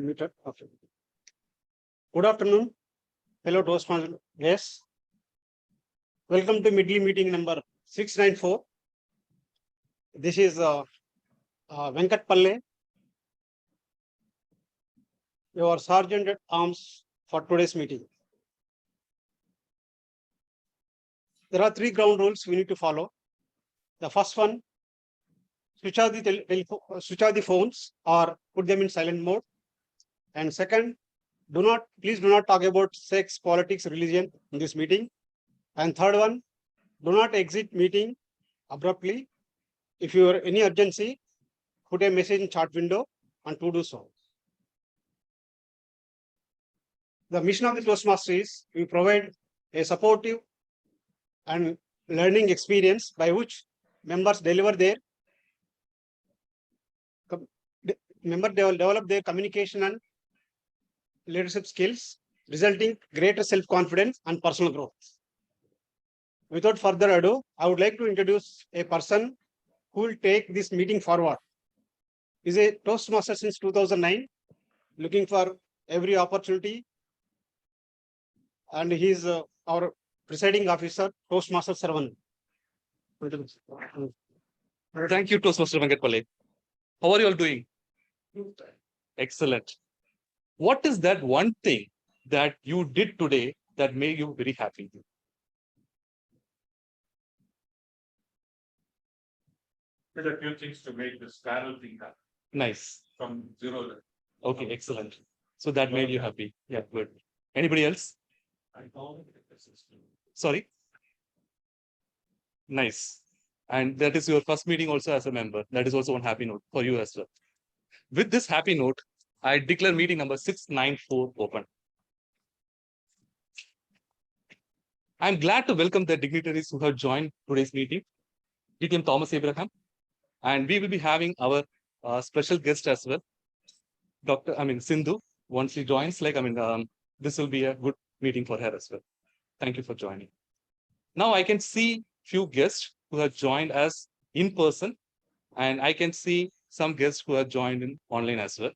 Unmuted. Okay. Good afternoon, fellow Toastmasters guests. Welcome to Medley Meeting number 694. This is Venkat Palle, your Sergeant at Arms for today's meeting. There are 3 ground rules we need to follow. The first one, switch off the phones or put them in silent mode. And second, please do not talk about sex, politics, religion in this meeting. And third one, do not exit meeting abruptly. If you are any urgency, put a message in chat window and to do so. The mission of the Toastmasters is we provide a supportive and learning experience by which members develop their communication and leadership skills, resulting greater self-confidence and personal growth. Without further ado, I would like to introduce a person who will take this meeting forward. He is a Toastmaster since 2009, looking for every opportunity, and he is our presiding officer, Toastmaster Sarvan. Thank you, Toastmaster Venkat Palle. How are you all doing? Excellent. What is that one thing that you did today that made you very happy? Did a few things to make this parallel thing happen. Nice. From zero. Okay, excellent. So that made you happy. Yeah, good. Anybody else? I found the system. Sorry? Nice. And that is your first meeting also as a member. That is also one happy note for you as well. With this happy note, I declare meeting number 694 open. I'm glad to welcome the dignitaries who have joined today's meeting. DTM Thomas Abraham. And we will be having our special guest as well, Sindhu. Once she joins, this will be a good meeting for her as well. Thank you for joining. Now I can see few guests who have joined us in person, and I can see some guests who have joined in online as well.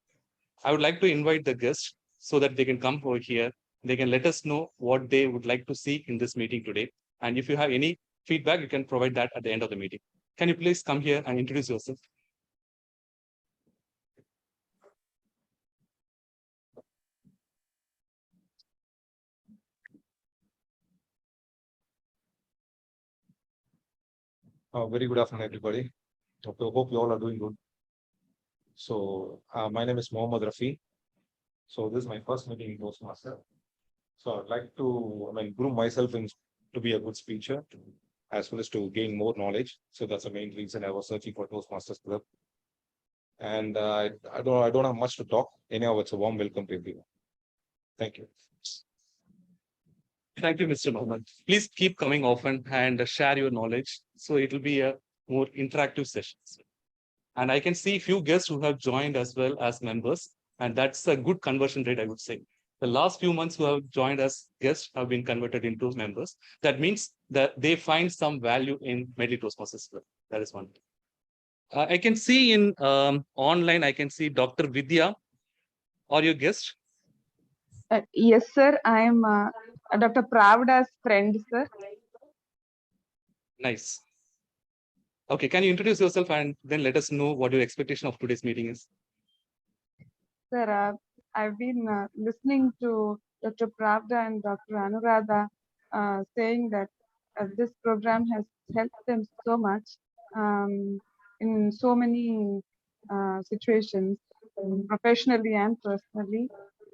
I would like to invite the guests so that they can come over here. They can let us know what they would like to see in this meeting today. And if you have any feedback, you can provide that at the end of the meeting. Can you please come here and introduce yourself? Very good afternoon, everybody. Hope you all are doing good. So, my name is Mohammad Rafi. So, this is my first meeting in Toastmaster. So, I'd like to, groom myself to be a good speaker, as well as to gain more knowledge. So, that's the main reason I was searching for Toastmasters Club. And I don't have much to talk. Anyhow, it's a warm welcome to everyone. Thank you. Thank you, Mr. Mohammed. Please keep coming often and share your knowledge. So it will be a more interactive session. And I can see few guests who have joined as well as members. And that's a good conversion rate, I would say. The last few months who have joined as guests have been converted into members. That means that they find some value in Medley Toastmasters. That is one. I can see in online, I can see Dr. Vidya. Are you a guest? Yes, sir. I am Dr. Pravda's friend, sir. Nice. Okay, can you introduce yourself and then let us know what your expectation of today's meeting is? Sir, I've been listening to Dr. Pravda and Dr. Anuradha saying that this program has helped them so much in so many situations, professionally and personally.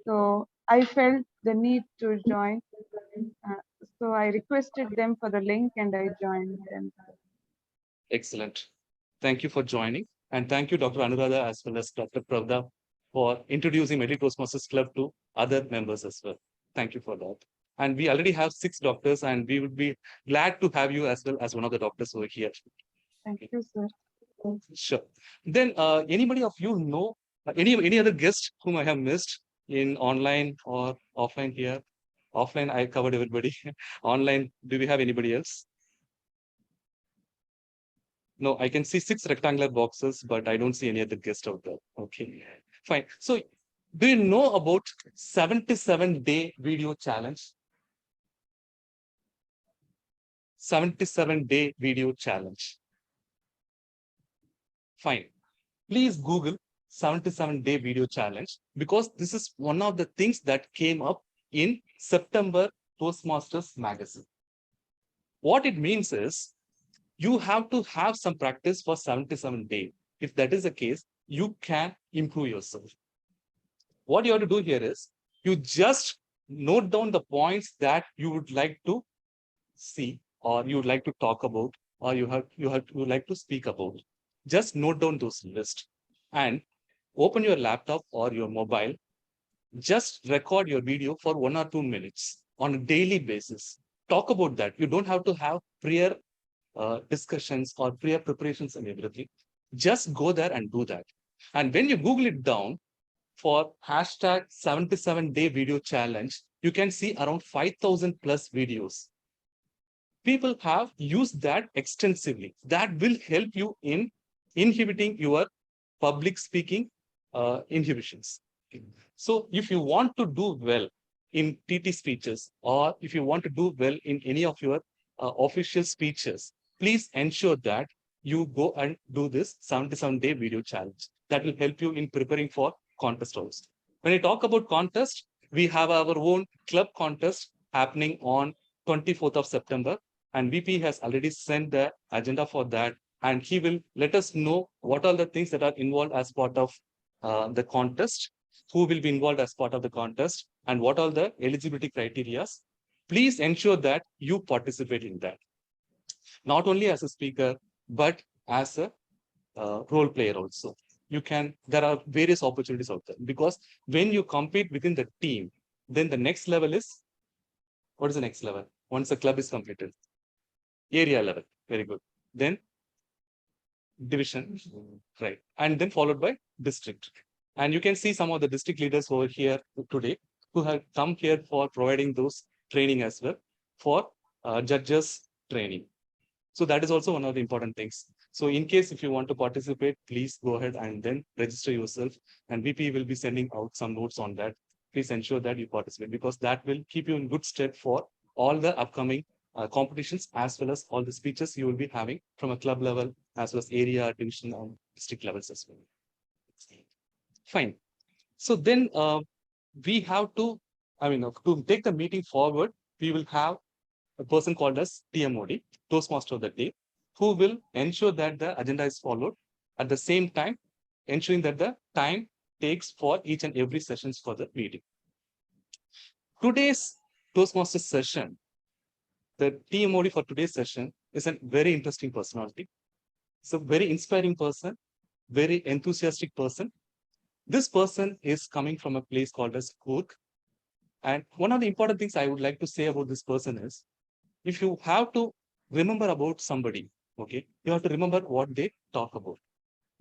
So I felt the need to join. So I requested them for the link and I joined them. Excellent. Thank you for joining. And thank you, Dr. Anuradha, as well as Dr. Pravda, for introducing Medley Toastmasters Club to other members as well. Thank you for that. And we already have 6 doctors, and we would be glad to have you as well as one of the doctors over here. Thank you, sir. Sure. Then anybody of you know any other guest whom I have missed in online or offline here? Offline, I covered everybody. Online, do we have anybody else? No, I can see 6 rectangular boxes, but I don't see any other guest out there. Okay, fine. So Do you know about 77-day video challenge? 77-day video challenge. Fine. Please Google 77-day video challenge because this is one of the things that came up in September Toastmasters magazine. What it means is you have to have some practice for 77 days. If that is the case, you can improve yourself. What you have to do here is you just note down the points that you would like to see or you would like to talk about or you would like to speak about. Just note down those lists and open your laptop or your mobile. Just record your video for 1 or 2 minutes on a daily basis. Talk about that. You don't have to have prior discussions or prior preparations and everything. Just go there and do that. And when you Google it down for hashtag 77-day video challenge, you can see around 5,000 plus videos. People have used that extensively. That will help you in inhibiting your public speaking inhibitions. So if you want to do well in TT speeches, or if you want to do well in any of your official speeches, please ensure that you go and do this 77-day video challenge. That will help you in preparing for contest also. When I talk about contest, we have our own club contest happening on 24th of September. And VP has already sent the agenda for that. And he will let us know what are the things that are involved as part of the contest, who will be involved as part of the contest, and what are the eligibility criteria. Please ensure that you participate in that. Not only as a speaker, but as a role player also. There are various opportunities out there because when you compete within the team, then the next level is, what is the next level? Once the club is completed, area level, very good. Then division, right? And then followed by district. And you can see some of the district leaders over here today who have come here for providing those training as well for judges training. So that is also one of the important things. So in case if you want to participate, please go ahead and then register yourself. And VP will be sending out some notes on that. Please ensure that you participate because that will keep you in good stead for all the upcoming competitions as well as all the speeches you will be having from a club level as well as area, division, and district levels as well. Fine. So then we have to, to take the meeting forward, we will have a person called as TMOD, Toastmaster of the day, who will ensure that the agenda is followed. At the same time, ensuring that the time takes for each and every sessions for the meeting. Today's Toastmaster session, the TMOD for today's session is a very interesting personality. It's a very inspiring person, very enthusiastic person. This person is coming from a place called as Coorg. And one of the important things I would like to say about this person is, if you have to remember about somebody, okay, you have to remember what they talk about.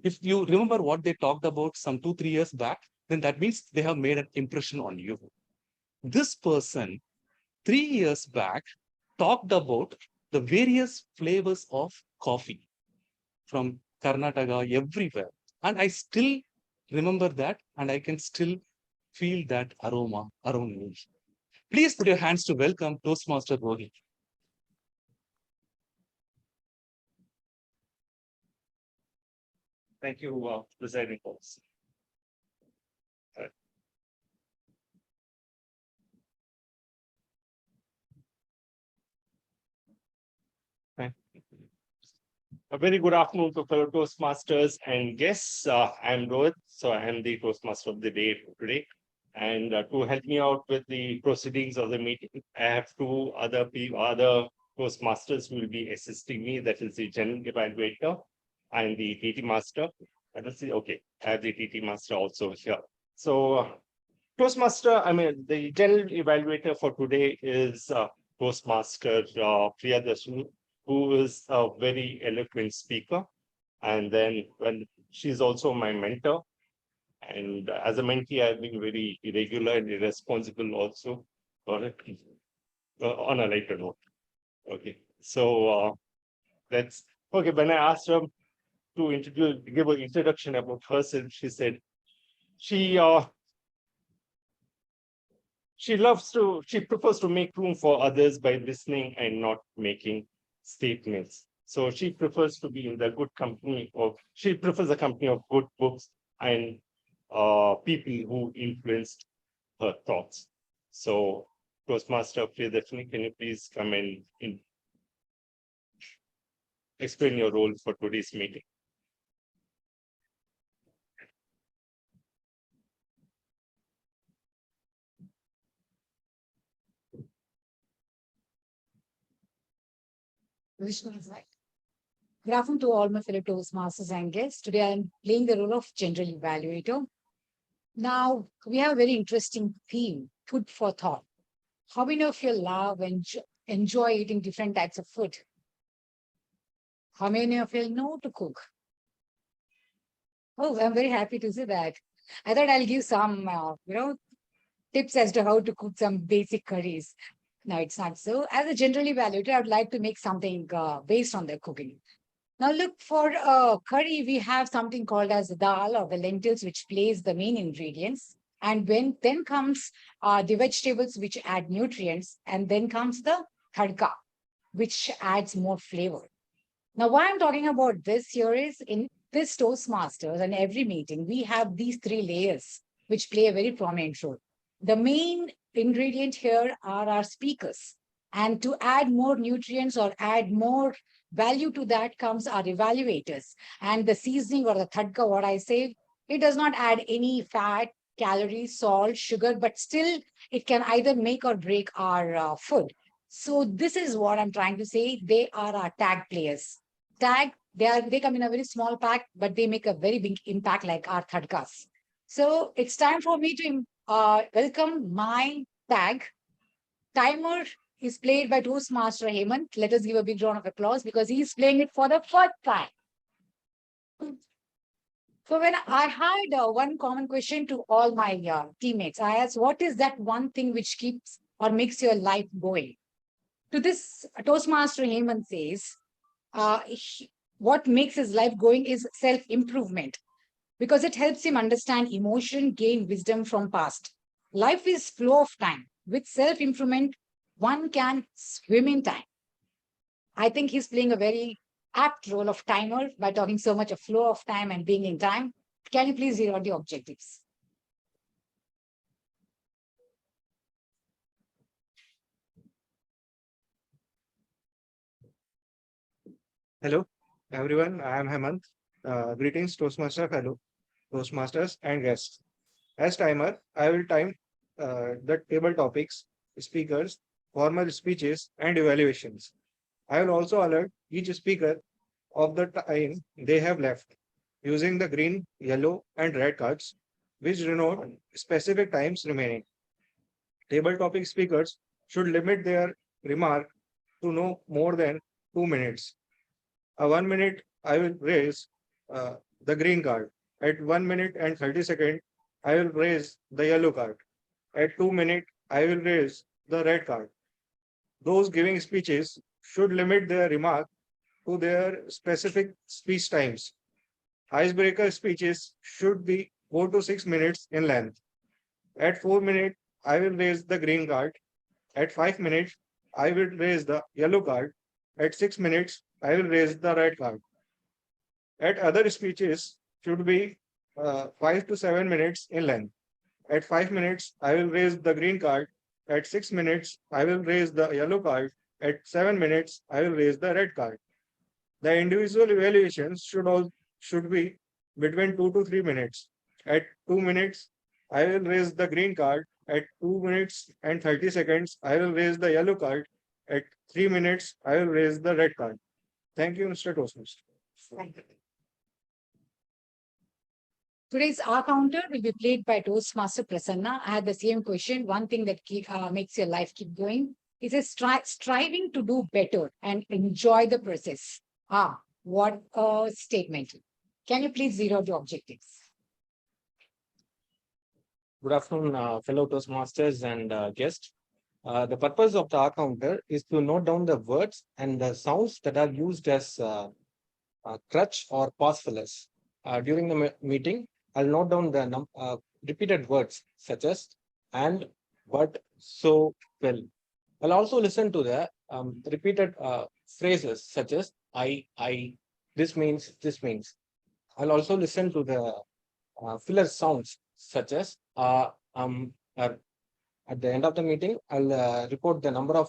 If you remember what they talked about some 2-3 years back, then that means they have made an impression on you. This person 3 years back talked about the various flavors of coffee from Karnataka, everywhere. And I still remember that, and I can still feel that aroma around me. Please put your hands to welcome Toastmaster Rohit. Thank you, presiding officer. A very good afternoon to fellow Toastmasters and guests. I'm Rohit, so I am the Toastmaster of the day today. And to help me out with the proceedings of the meeting, I have two other Toastmasters who will be assisting me. That is the General Evaluator and the TT Master. Okay, I have the TT Master also here. So Toastmaster, the General Evaluator for today is Toastmaster Priyadashini, who is a very eloquent speaker. And then she's also my mentor. And as a mentee, I've been very irregular and irresponsible also. On a lighter note. Okay. So that's okay. When I asked her to give an introduction about herself, she said she she prefers to make room for others by listening and not making statements. So she prefers to be in the she prefers the company of good books and people who influenced her thoughts. So Toastmaster Priyadashini, can you please come and explain your role for today's meeting? Vishnu is right. Good afternoon to all my fellow Toastmasters and guests. Today I am playing the role of general evaluator. Now, we have a very interesting theme, food for thought. How many of you love and enjoy eating different types of food? How many of you know to cook? Oh, I'm very happy to see that. I thought I'll give some, tips as to how to cook some basic curries. No, it's not so. As a general evaluator, I would like to make something based on their cooking. Now look, for curry, we have something called as dal or the lentils, which plays the main ingredients. And then comes the vegetables, which add nutrients. And then comes the tadka, which adds more flavor. Now, why I'm talking about this here is in this Toastmasters and every meeting, we have these three layers, which play a very prominent role. The main ingredient here are our speakers. And to add more nutrients or add more value to that comes our evaluators. And the seasoning or the tadka, what I say, it does not add any fat, calories, salt, sugar, but still it can either make or break our food. So this is what I'm trying to say. They are our tag players. They come in a very small pack, but they make a very big impact like our tadkas. So it's time for me to welcome my tag. Timer is played by Toastmaster Hemant. Let us give a big round of applause because he's playing it for the first time. So when I had one common question to all my teammates, I asked, what is that one thing which keeps or makes your life going? To this, Toastmaster Hemant says, what makes his life going is self-improvement because it helps him understand emotion, gain wisdom from past. Life is flow of time. With self-improvement, one can swim in time. I think he's playing a very apt role of timer by talking so much of flow of time and being in time. Can you please read out the objectives? Hello, everyone. I am Hemant. Greetings, Toastmaster fellow, Toastmasters and guests. As timer, I will time the table topics, speakers, formal speeches, and evaluations. I will also alert each speaker of the time they have left using the green, yellow, and red cards, which denote specific times remaining. Table topic speakers should limit their remark to no more than 2 minutes. 1 minute, I will raise the green card. At 1 minute and 30 seconds, I will raise the yellow card. At 2 minutes, I will raise the red card. Those giving speeches should limit their remark to their specific speech times. Icebreaker speeches should be 4 to 6 minutes in length. At 4 minutes, I will raise the green card. At 5 minutes, I will raise the yellow card. At 6 minutes, I will raise the red card. At other speeches should be 5 to 7 minutes in length. At 5 minutes, I will raise the green card. At 6 minutes, I will raise the yellow card. At 7 minutes, I will raise the red card. The individual evaluations should be between 2 to 3 minutes. At 2 minutes, I will raise the green card. At 2 minutes and 30 seconds, I will raise the yellow card. At 3 minutes, I will raise the red card. Thank you, Mr. Toastmaster. Thank you. Today's R counter will be played by Toastmaster Prasanna. I had the same question. One thing that makes your life keep going is a striving to do better and enjoy the process. What a statement. Can you please read out the objectives? Good afternoon, fellow Toastmasters and guests. The purpose of the R counter is to note down the words and the sounds that are used as crutch or pause fillers. During the meeting, I'll note down the repeated words such as and, but so well. I'll also listen to the repeated phrases such as I, this means, this means. I'll also listen to the filler sounds such as at the end of the meeting, I'll report the number of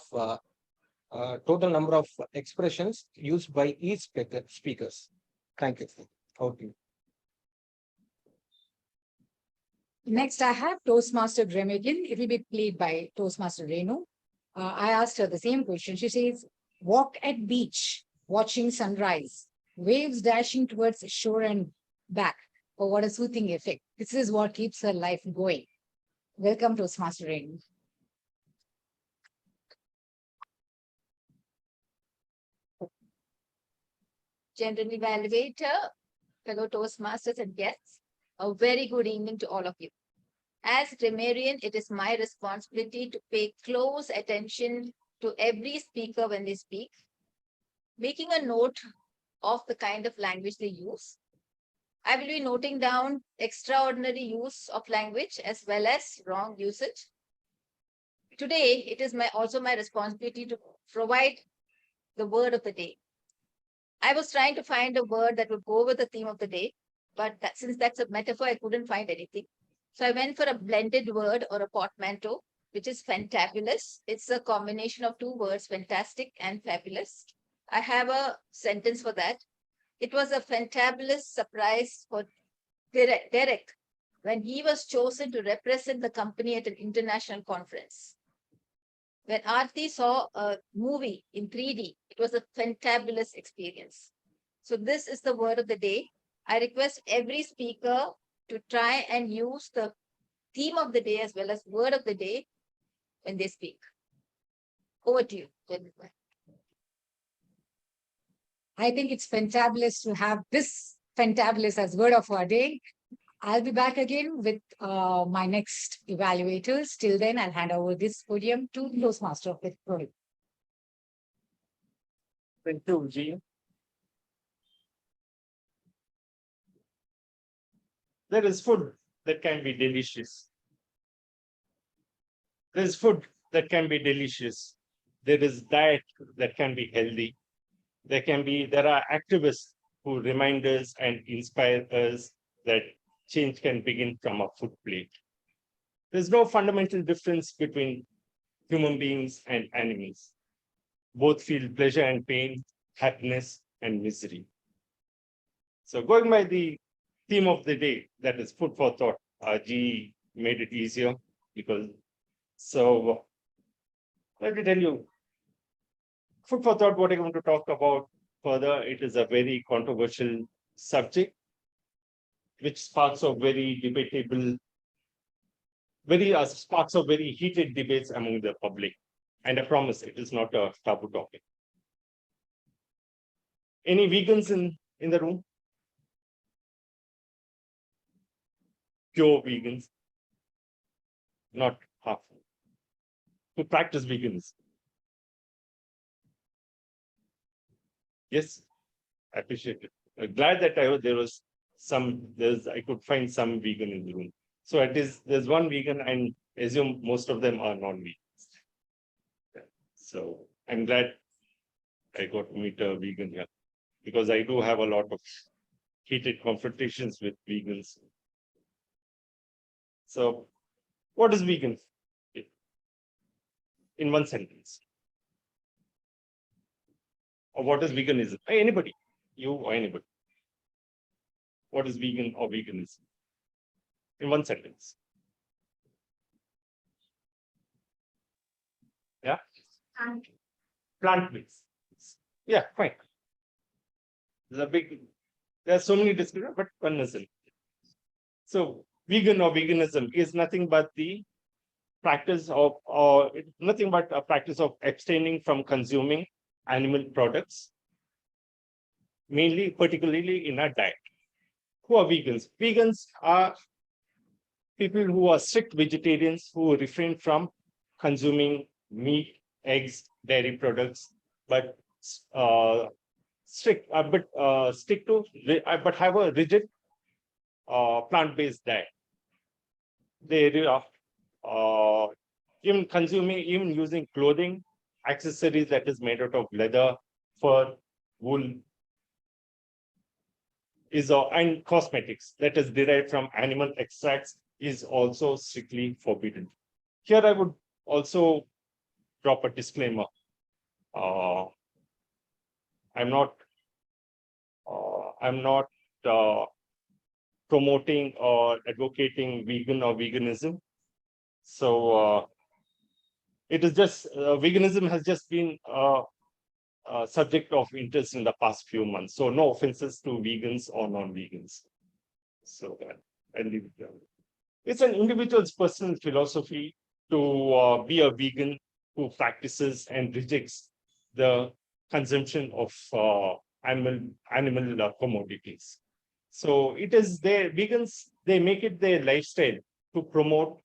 total number of expressions used by each speakers. Thank you. Over to you. Next, I have Toastmaster Grammaton. It will be played by Toastmaster Renu. I asked her the same question. She says, walk at beach, watching sunrise, waves dashing towards shore and back. Oh, what a soothing effect. This is what keeps her life going. Welcome, Toastmaster Renu. General Evaluator, fellow Toastmasters and guests, a very good evening to all of you. As grammarian, it is my responsibility to pay close attention to every speaker when they speak, making a note of the kind of language they use. I will be noting down extraordinary use of language as well as wrong usage. Today, it is also my responsibility to provide the word of the day. I was trying to find a word that would go with the theme of the day, but since that's a metaphor, I couldn't find anything. So I went for a blended word or a portmanteau, which is fantabulous. It's a combination of two words, fantastic and fabulous. I have a sentence for that. It was a fantabulous surprise for Derek when he was chosen to represent the company at an international conference. When Aarti saw a movie in 3D, it was a fantabulous experience. So this is the word of the day. I request every speaker to try and use the theme of the day as well as word of the day when they speak. Over to you, Jennifer. I think it's fantabulous to have this fantabulous as word of our day. I'll be back again with my next evaluators. Till then, I'll hand over this podium to Toastmaster of the Pro. Thank you, G. There is food that can be delicious. There is food that can be delicious. There is diet that can be healthy. There are activists who remind us and inspire us that change can begin from a food plate. There's no fundamental difference between human beings and animals. Both feel pleasure and pain, happiness and misery. So going by the theme of the day, that is food for thought, G made it easier because, so let me tell you, food for thought, what I'm going to talk about further, it is a very controversial subject, which sparks of very debatable, sparks of very heated debates among the public. And I promise it is not a taboo topic. Any vegans in the room? Pure vegans, not half. Who practice veganism? Yes, I appreciate it. I'm glad that there was I could find some vegan in the room. So there's one vegan, and assume most of them are non-vegans. So I'm glad I got to meet a vegan here, because I do have a lot of heated confrontations with vegans. So what is vegan? In one sentence. Or what is veganism? Anybody, you or anybody. What is vegan or veganism? In one sentence. Yeah? Plant-based. Yeah, fine. There are so many descriptions, but one isn't. So vegan or veganism is nothing but the practice of, or nothing but a practice of abstaining from consuming animal products, particularly in our diet. Who are vegans? Vegans are people who are strict vegetarians who refrain from consuming meat, eggs, dairy products, but have a rigid plant-based diet. They even consuming, even using clothing, accessories that is made out of leather, fur, wool, and cosmetics that is derived from animal extracts is also strictly forbidden. Here I would also drop a disclaimer. I'm not promoting or advocating vegan or veganism. So it is just veganism has just been subject of interest in the past few months. So no offenses to vegans or non-vegans. So I'll leave it there. It's an individual's personal philosophy to be a vegan who practices and rejects the consumption of animal commodities. So it is their vegans, they make it their lifestyle to promote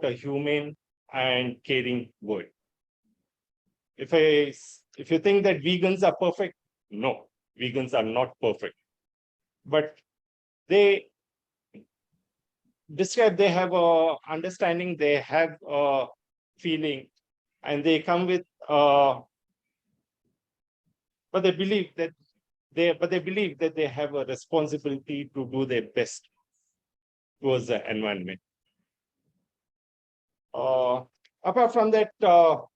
a humane and caring world. If you think that vegans are perfect, no, vegans are not perfect. But they describe, they have a understanding, they have a feeling, and they come with but they believe that they have a responsibility to do their best towards the environment. Apart from that,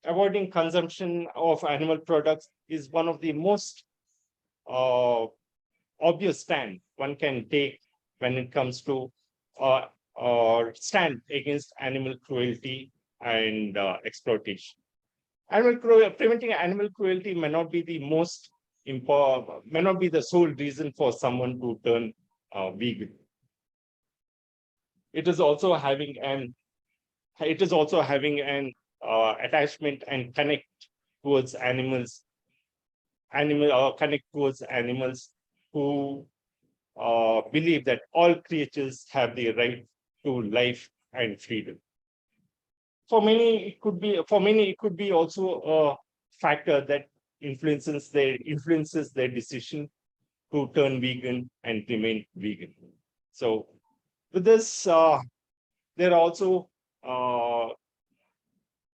avoiding consumption of animal products is one of the most obvious stand one can take when it comes to stand against animal cruelty and exploitation. Preventing animal cruelty may not be the sole reason for someone to turn vegan. It is also having an attachment and connect towards animals who believe that all creatures have the right to life and freedom. For many, it could be also a factor that influences their decision to turn vegan and remain vegan. So with this, there are also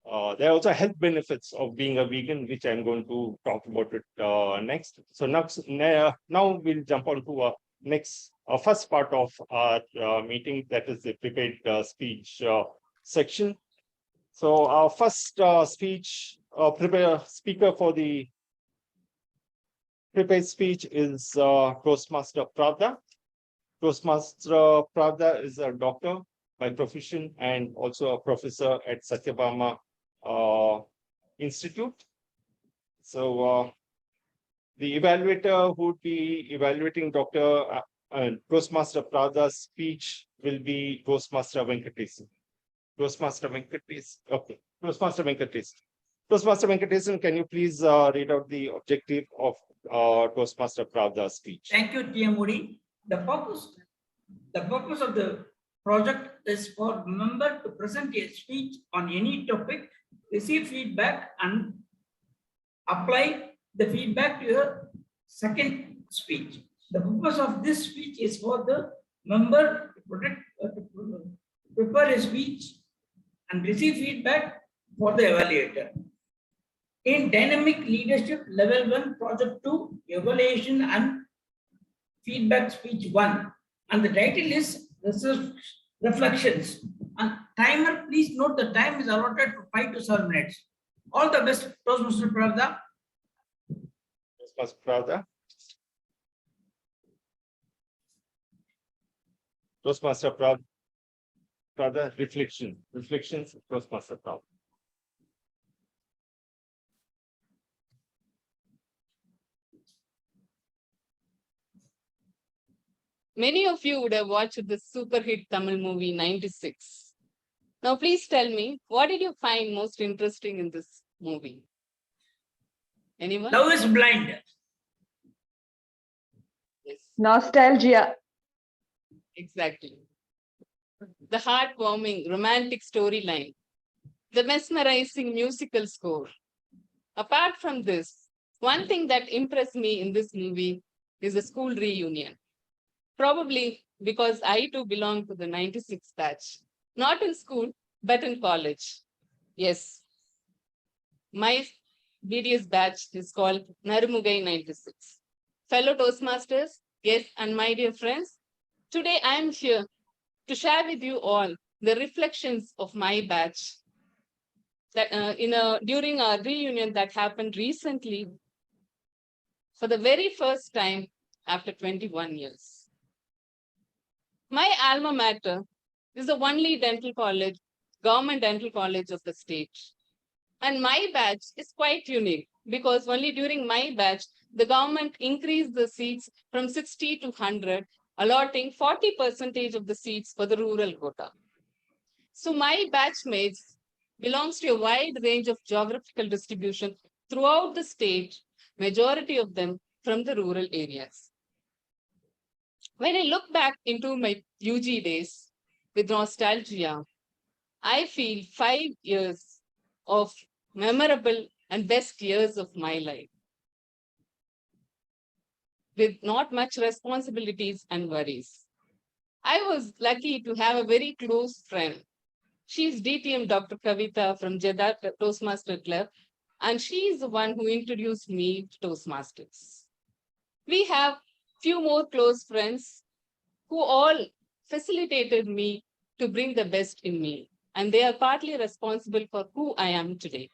health benefits of being a vegan, which I'm going to talk about it next. So now we'll jump on to our first part of our meeting, that is the prepared speech section. So our first speaker for the prepared speech is Toastmaster Pravda. Toastmaster Pravda is a doctor by profession and also a professor at Satyabama Institute. So the evaluator who would be evaluating Toastmaster Pravda's speech will be Toastmaster Venkatesan. Toastmaster Venkatesan, can you please read out the objective of Toastmaster Pravda's speech? Thank you, TM Modi. The purpose of the project is for member to present a speech on any topic, receive feedback, and apply the feedback to your second speech. The purpose of this speech is for the member to prepare a speech and receive feedback for the evaluator. In dynamic leadership level 1, project 2, evaluation and feedback speech 1. And the title is reflections. And timer, please note the time is allotted to 5 to 7 minutes. All the best, Toastmaster Pravda. Toastmaster Pravda. Toastmaster Pravda, reflections, Toastmaster Pravda. Many of you would have watched the super hit Tamil movie 96. Now, please tell me, what did you find most interesting in this movie? Anyone? Love is blind. Yes, Nostalgia. exactly. The heartwarming romantic storyline, the mesmerizing musical score. Apart from this, one thing that impressed me in this movie is the school reunion. Probably because I too belong to the 96 batch. Not in school, but in college. Yes, my BDS batch is called Narumugai 96. Fellow Toastmasters, yes, and my dear friends, today I am here to share with you all the reflections of my batch that during our reunion that happened recently for the very first time after 21 years. My alma mater is the only dental college, government dental college of the state. And my batch is quite unique because only during my batch, the government increased the seats from 60 to 100, allotting 40% of the seats for the rural quota. So my batchmates belongs to a wide range of geographical distribution throughout the state, majority of them from the rural areas. When I look back into my UG days with nostalgia, I feel 5 years of memorable and best years of my life with not much responsibilities and worries. I was lucky to have a very close friend. She's DTM Dr. Kavita from Jeddah Toastmaster Club, and she is the one who introduced me to Toastmasters. We have few more close friends who all facilitated me to bring the best in me, and they are partly responsible for who I am today.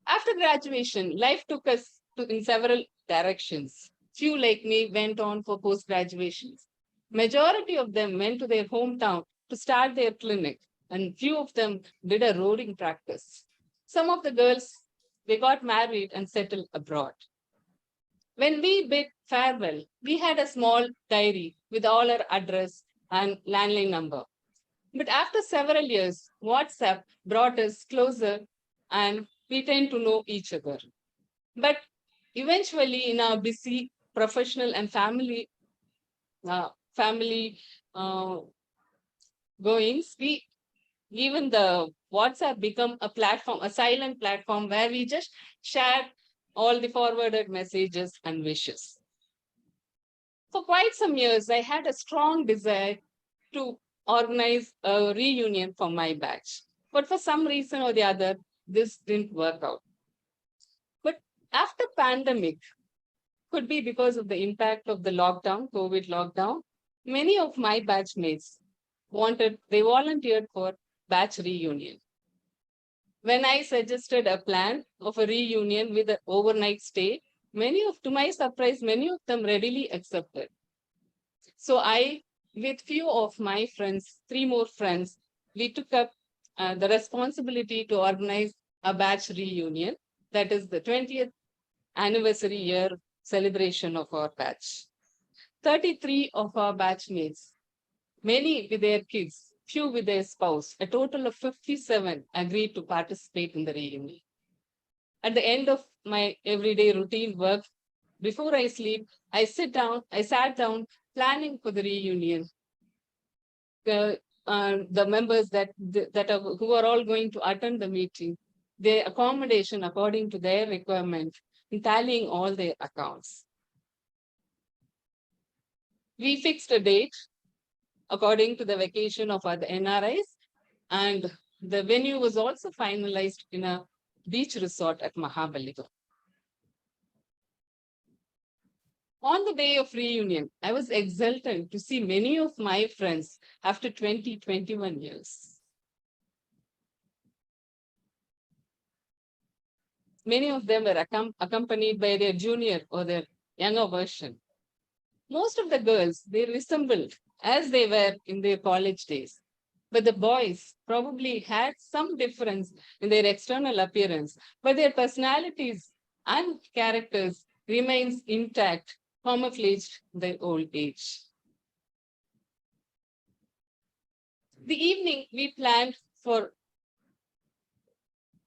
After graduation, life took us in several directions. Few like me went on for post-graduations. Majority of them went to their hometown to start their clinic, and few of them did a rowing practice. Some of the girls, they got married and settled abroad. When we bid farewell, we had a small diary with all our address and landline number. But after several years, WhatsApp brought us closer and we tend to know each other. But eventually, in our busy professional and family goings, we even the WhatsApp become a platform, a silent platform where we just share all the forwarded messages and wishes. For quite some years, I had a strong desire to organize a reunion for my batch. But for some reason or the other, this didn't work out. But after pandemic, could be because of the impact of the lockdown, COVID lockdown, many of my batchmates they volunteered for batch reunion. When I suggested a plan of a reunion with an overnight stay, to my surprise, many of them readily accepted. So I, with few of my friends, 3 more friends, we took up the responsibility to organize a batch reunion. That is the 20th anniversary year celebration of our batch. 33 of our batchmates, many with their kids, few with their spouse, a total of 57 agreed to participate in the reunion. At the end of my everyday routine work, before I sleep, I sat down planning for the reunion. The members who are all going to attend the meeting, their accommodation according to their requirement, in tallying all their accounts. We fixed a date according to the vacation of other NRIs, and the venue was also finalized in a beach resort at Mahabalipuram. On the day of reunion, I was exultant to see many of my friends after 21 years. Many of them were accompanied by their junior or their younger version. Most of the girls, they resembled as they were in their college days. But the boys probably had some difference in their external appearance, but their personalities and characters remains intact, camouflaged in their old age. The evening we planned for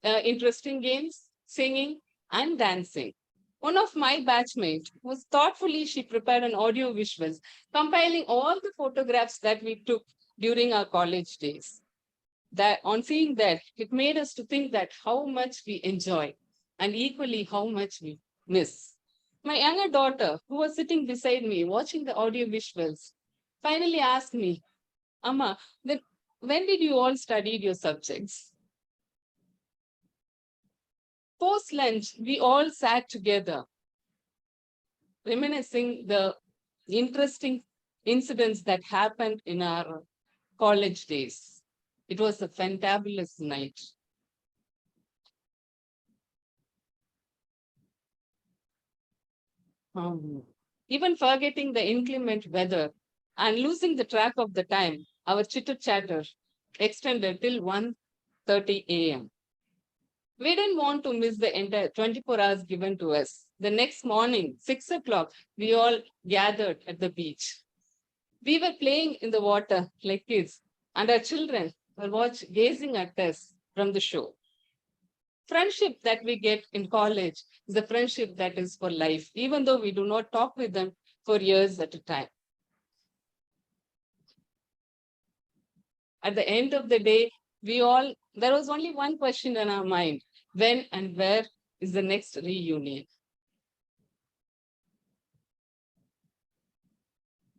interesting games, singing, and dancing. One of my batchmates was thoughtfully, she prepared an audio visuals, compiling all the photographs that we took during our college days. That on seeing that, it made us to think that how much we enjoy and equally how much we miss. My younger daughter, who was sitting beside me watching the audio visuals, finally asked me, Amma, then when did you all study your subjects? Post lunch, we all sat together, reminiscing the interesting incidents that happened in our college days. It was a fantabulous night. Even forgetting the inclement weather and losing the track of the time, our chitter chatter extended till 1:30 a.m. We didn't want to miss the entire 24 hours given to us. The next morning, 6 o'clock, we all gathered at the beach. We were playing in the water like kids, and our children were gazing at us from the shore. Friendship that we get in college is a friendship that is for life, even though we do not talk with them for years at a time. At the end of the day, there was only one question in our mind: when and where is the next reunion?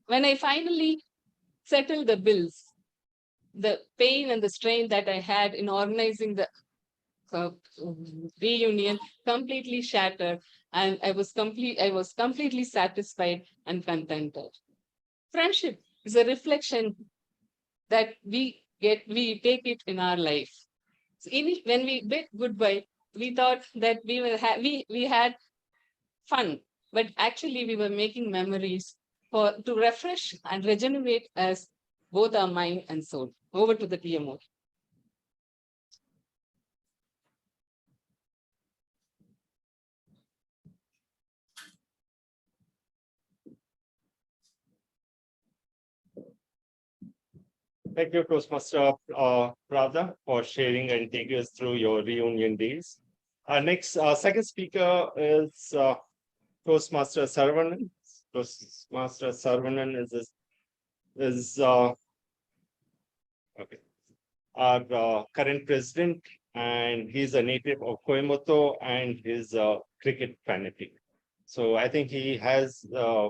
When I finally settled the bills, the pain and the strain that I had in organizing the reunion completely shattered, and I was completely satisfied and contented. Friendship is a reflection that we take it in our life. So when we bid goodbye, we thought that we had fun, but actually we were making memories to refresh and regenerate us, both our mind and soul. Over to the TMO. Thank you, Toastmaster Pravda, for sharing and taking us through your reunion days. Our next, second speaker is Toastmaster Saravanan. Toastmaster Saravanan is our current president, and he's a native of Coimbatore, and he's a cricket fanatic. So I think he holds a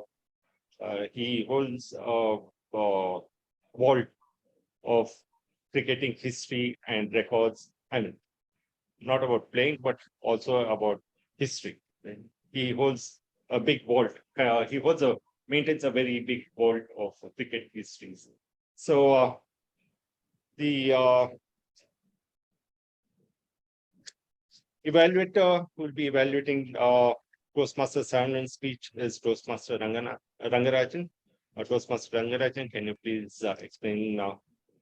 vault of cricketing history and records. I mean, not about playing, but also about history. He holds a big vault. Maintains a very big vault of cricket histories. So the evaluator who will be evaluating Toastmaster Saravanan's speech is Toastmaster Rangarajan. Toastmaster Rangarajan, can you please explain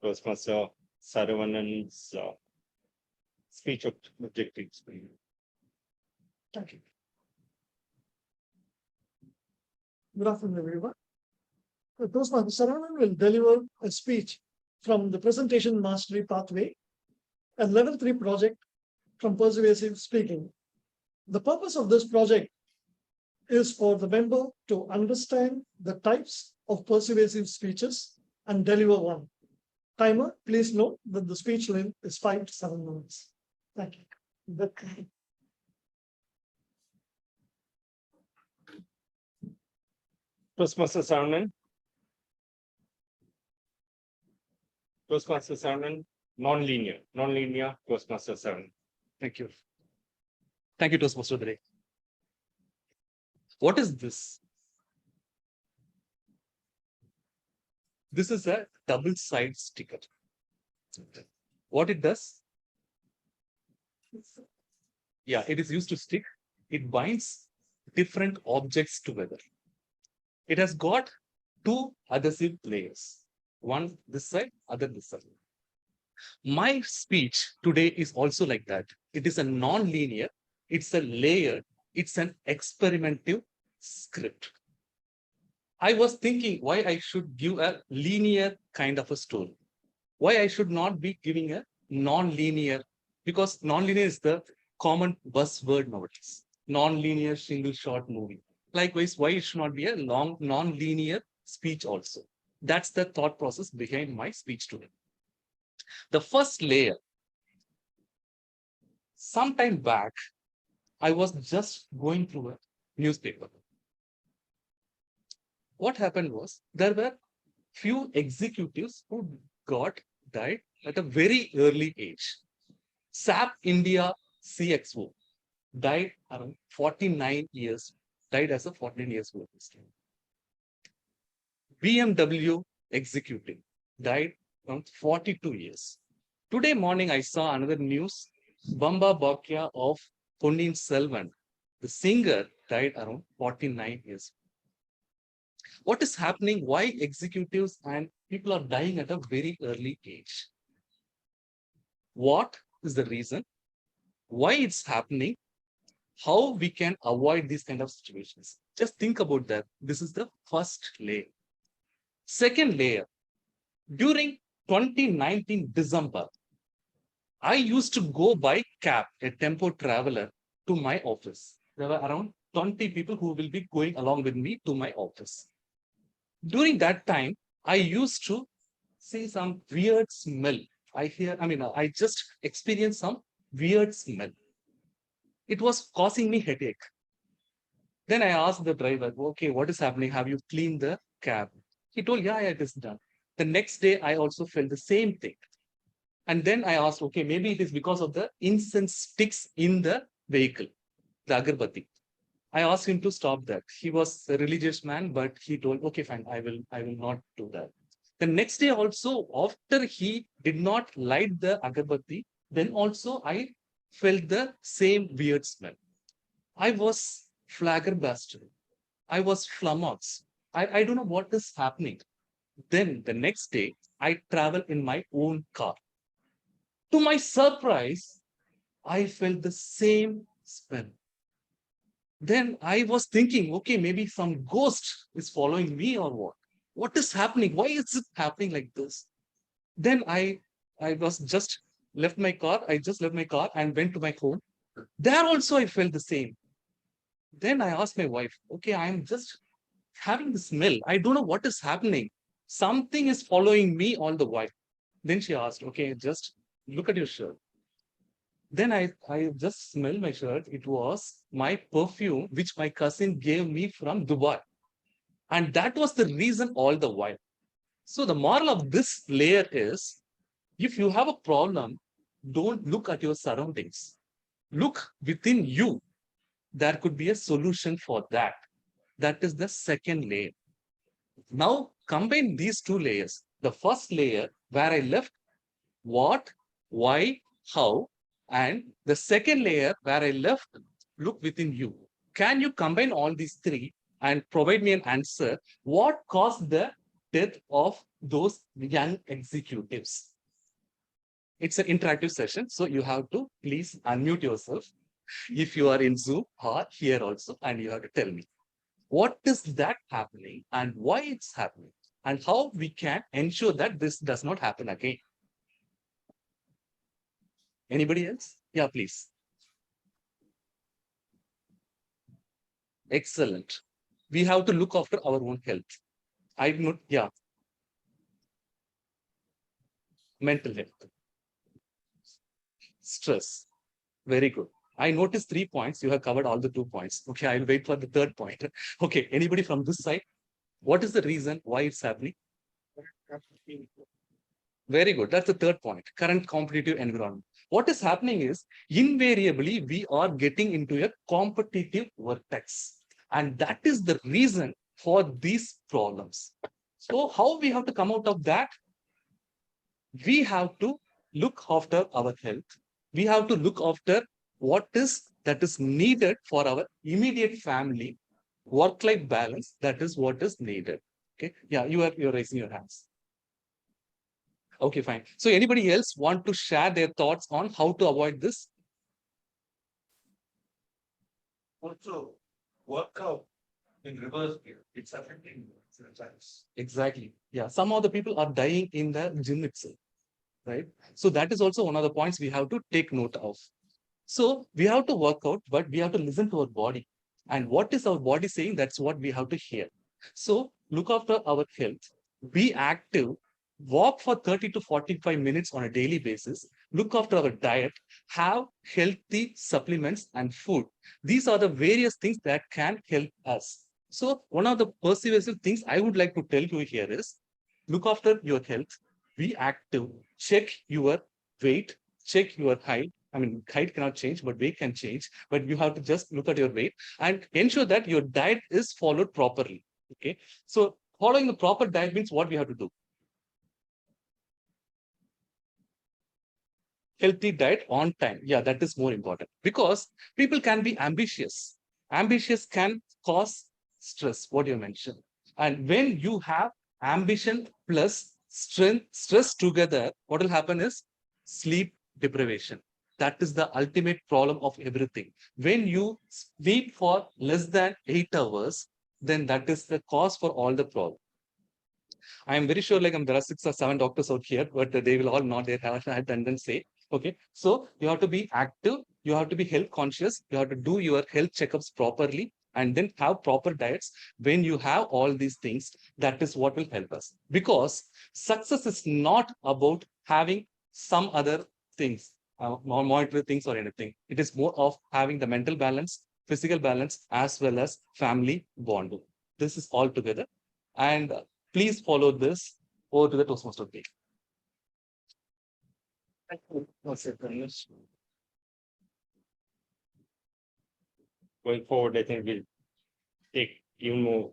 Toastmaster Saravanan's speech objectives? Thank you. Good afternoon, everyone. Toastmaster Saravanan will deliver a speech from the Presentation Mastery Pathway, a Level 3 project from Persuasive Speaking. The purpose of this project is for the member to understand the types of persuasive speeches and deliver one. Timer, please note that the speech length is 5 to 7 minutes. Thank you. Toastmaster Saravanan. Toastmaster Saravanan, non-linear Toastmaster Saravanan. Thank you. Thank you, Toastmaster Dre. What is this? This is a double-sided sticker. What it does? Yeah, it is used to stick. It binds different objects together. It has got two adhesive layers. One this side, other this side. My speech today is also like that. It is a non-linear, it's a layered, it's an experimental script. I was thinking why I should give a linear kind of a story. Why I should not be giving a non-linear, because non-linear is the common buzzword nowadays. Non-linear single shot movie. Likewise, why it should not be a long non-linear speech also. That's the thought process behind my speech today. The first layer, sometime back, I was just going through a newspaper. What happened was there were few executives who got died at a very early age. SAP India CXO died around 49 years, died as a 14 years old. BMW executive died around 42 years. Today morning, I saw another news. Bamba Bhatia of Ponniyin Selvan, the singer, died around 49 years. What is happening? Why executives and people are dying at a very early age? What is the reason? Why it's happening? How we can avoid these kind of situations? Just think about that. This is the first layer. Second layer, during 2019 December, I used to go by cab, a tempo traveler, to my office. There were around 20 people who will be going along with me to my office. During that time, I used to see some weird smell. I just experienced some weird smell. It was causing me headache. Then I asked the driver, okay, what is happening? Have you cleaned the cab? He told, yeah, it is done. The next day, I also felt the same thing. And then I asked, okay, maybe it is because of the incense sticks in the vehicle, the agarbatti. I asked him to stop that. He was a religious man, but he told, okay, fine, I will not do that. The next day also, after he did not light the agarbatti, then also I felt the same weird smell. I was flabbergasted. I was flummoxed. I don't know what is happening. Then the next day, I travel in my own car. To my surprise, I felt the same smell. Then I was thinking, okay, maybe some ghost is following me or what? What is happening? Why is it happening like this? Then I was just left my car. I just left my car and went to my home. There also I felt the same. Then I asked my wife, okay, I'm just having the smell. I don't know what is happening. Something is following me all the while. Then she asked, okay, just look at your shirt. Then I just smelled my shirt. It was my perfume, which my cousin gave me from Dubai. And that was the reason all the while. So the moral of this layer is, if you have a problem, don't look at your surroundings. Look within you. There could be a solution for that. That is the second layer. Now combine these two layers. The first layer where I left what, why, how, and the second layer where I left look within you. Can you combine all these three and provide me an answer? What caused the death of those young executives? It's an interactive session, so you have to please unmute yourself if you are in Zoom or here also, and you have to tell me what is that happening and why it's happening and how we can ensure that this does not happen again. Anybody else? Yeah, please. Excellent. We have to look after our own health. I not, yeah. Mental health. Stress. Very good. I noticed 3 points. You have covered all the 2 points. Okay, I'll wait for the third point. Okay, anybody from this side? What is the reason why it's happening? Very good. That's the third point. Current competitive environment. What is happening is, invariably, we are getting into a competitive vortex. And that is the reason for these problems. So how we have to come out of that? We have to look after our health. We have to look after what is that is needed for our immediate family, work-life balance. That is what is needed. Okay. Yeah, you're raising your hands. Okay, fine. So anybody else want to share their thoughts on how to avoid this? Also, workout in reverse gear. It's affecting exercise. Exactly. Yeah. Some of the people are dying in the gym itself. Right. So that is also one of the points we have to take note of. So we have to work out, but we have to listen to our body. And what is our body saying? That's what we have to hear. So look after our health, be active, walk for 30 to 45 minutes on a daily basis, look after our diet, have healthy supplements and food. These are the various things that can help us. So one of the persuasive things I would like to tell you here is, look after your health, be active, check your weight, check your height. I mean, height cannot change, but weight can change. But you have to just look at your weight and ensure that your diet is followed properly. Okay. So following the proper diet means what we have to do. Healthy diet on time. Yeah, that is more important because people can be ambitious. Ambitious can cause stress, what you mentioned. And when you have ambition plus strength, stress together, what will happen is sleep deprivation. That is the ultimate problem of everything. When you sleep for less than 8 hours, then that is the cause for all the problems. I am very sure there are 6 or 7 doctors out here, but they will all nod their head and then say, okay, so you have to be active, you have to be health conscious, you have to do your health checkups properly, and then have proper diets. When you have all these things, that is what will help us. Because success is not about having some other things, monetary things or anything. It is more of having the mental balance, physical balance, as well as family bonding. This is all together. And please follow this over to the Toastmaster page. Thank you. Going forward, I think we'll take even more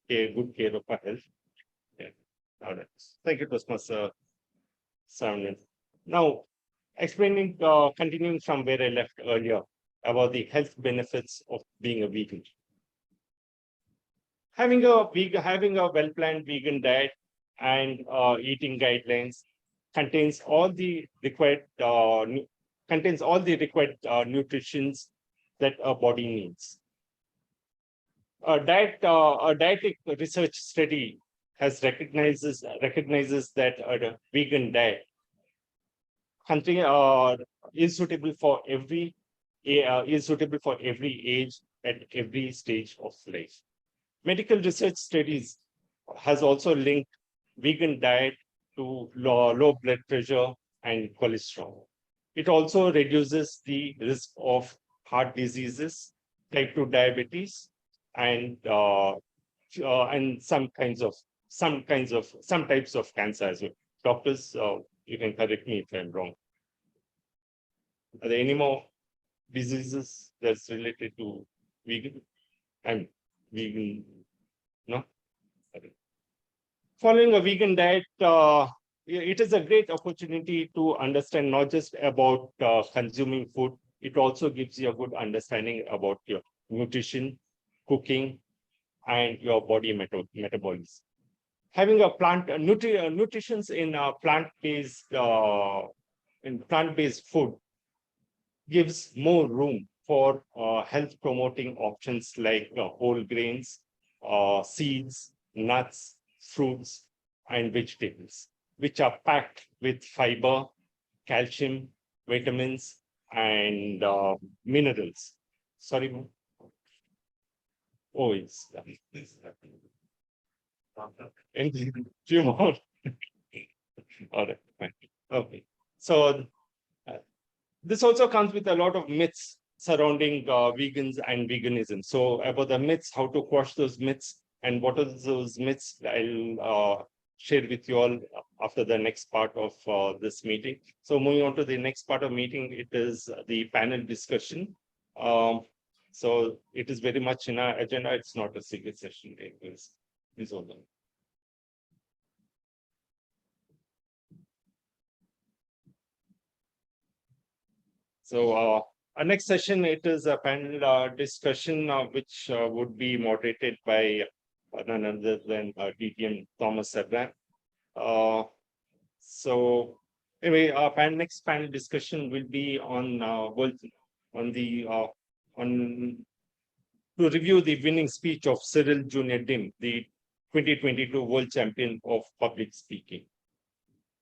good care of our health. Yeah. All right. Thank you, Toastmaster Saravanan. Now, explaining, continuing from where I left earlier about the health benefits of being a vegan. Having a well-planned vegan diet and eating guidelines contains all the required nutrients that a body needs. A dietetic research study has recognizes that a vegan diet is suitable for every age at every stage of life. Medical research studies has also linked vegan diet to low blood pressure and cholesterol. It also reduces the risk of heart diseases, type 2 diabetes, and some types of cancer as well. Doctors, you can correct me if I'm wrong. Are there any more diseases that's related to vegan? I'm vegan. No. Okay. Following a vegan diet, it is a great opportunity to understand not just about consuming food. It also gives you a good understanding about your nutrition, cooking, and your body metabolism. Having a nutrition in plant-based food gives more room for health promoting options like whole grains, seeds, nuts, fruits, and vegetables, which are packed with fiber, calcium, vitamins, and minerals. Sorry, ma'am. Oh, it's and few more. All right, fine. Okay. So this also comes with a lot of myths surrounding vegans and veganism. So about the myths, how to quash those myths, and what are those myths, I'll share with you all after the next part of this meeting. So moving on to the next part of meeting, it is the panel discussion. So it is very much in our agenda. It's not a secret session. It is all done. So our next session, it is a panel discussion which would be moderated by none other than DTM Thomas Abraham. So anyway, our next panel discussion will be on to review the winning speech of Cyril Junior Dim, the 2022 World Champion of Public Speaking.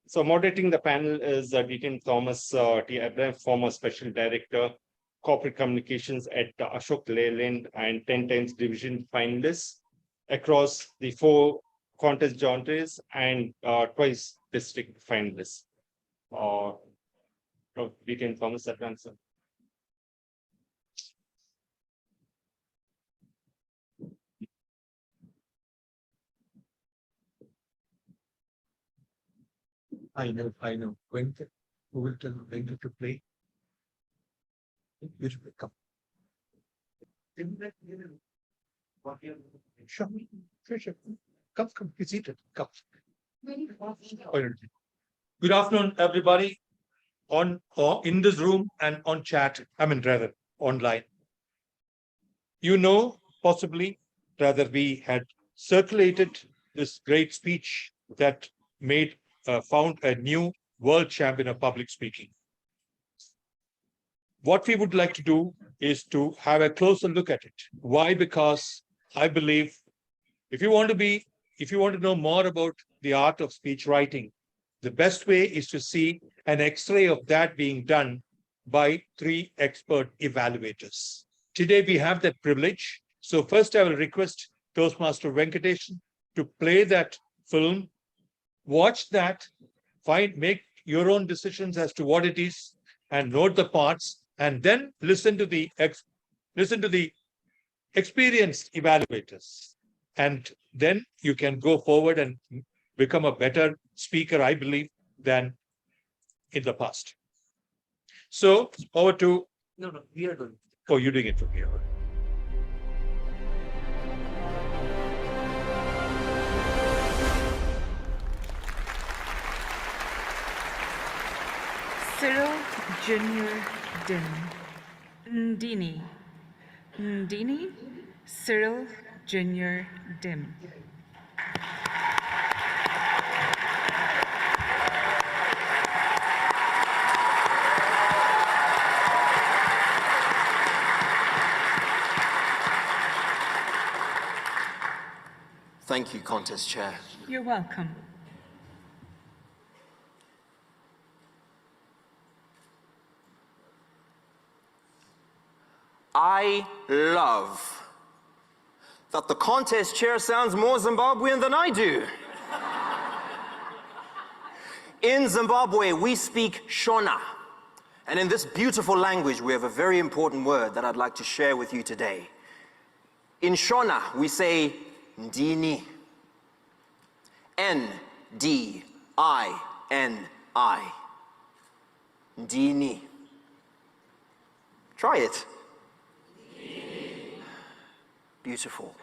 So moderating the panel is DTM Thomas T. Abraham, former Special Director, Corporate Communications at Ashok Leyland and 10 times division finalists across the 4 contest genres and twice district finalists. DTM Thomas Abraham, sir. I know. Venkat, who will tell Venkat to play? You should come. Sure. Sure. Come, be seated. Come. Good afternoon, everybody. In this room and on chat, rather online. You know, possibly, rather we had circulated this great speech that found a new world champion of public speaking. What we would like to do is to have a closer look at it. Why? Because I believe if you want to know more about the art of speech writing, the best way is to see an X-ray of that being done by 3 expert evaluators. Today we have that privilege. So first I will request Toastmaster Venkatesan to play that film, watch that, make your own decisions as to what it is, and note the parts, and then listen to the experienced evaluators. And then you can go forward and become a better speaker, I believe, than in the past. So over to... No, we are doing it. Oh, you're doing it from here. Cyril Junior Dim. Ndini. Ndini. Cyril Junior Dim. Thank you, Contest Chair. You're welcome. I love that the Contest Chair sounds more Zimbabwean than I do. In Zimbabwe, we speak Shona. And in this beautiful language, we have a very important word that I'd like to share with you today. In Shona, we say Ndini. Ndini. Ndini. Try it. Beautiful.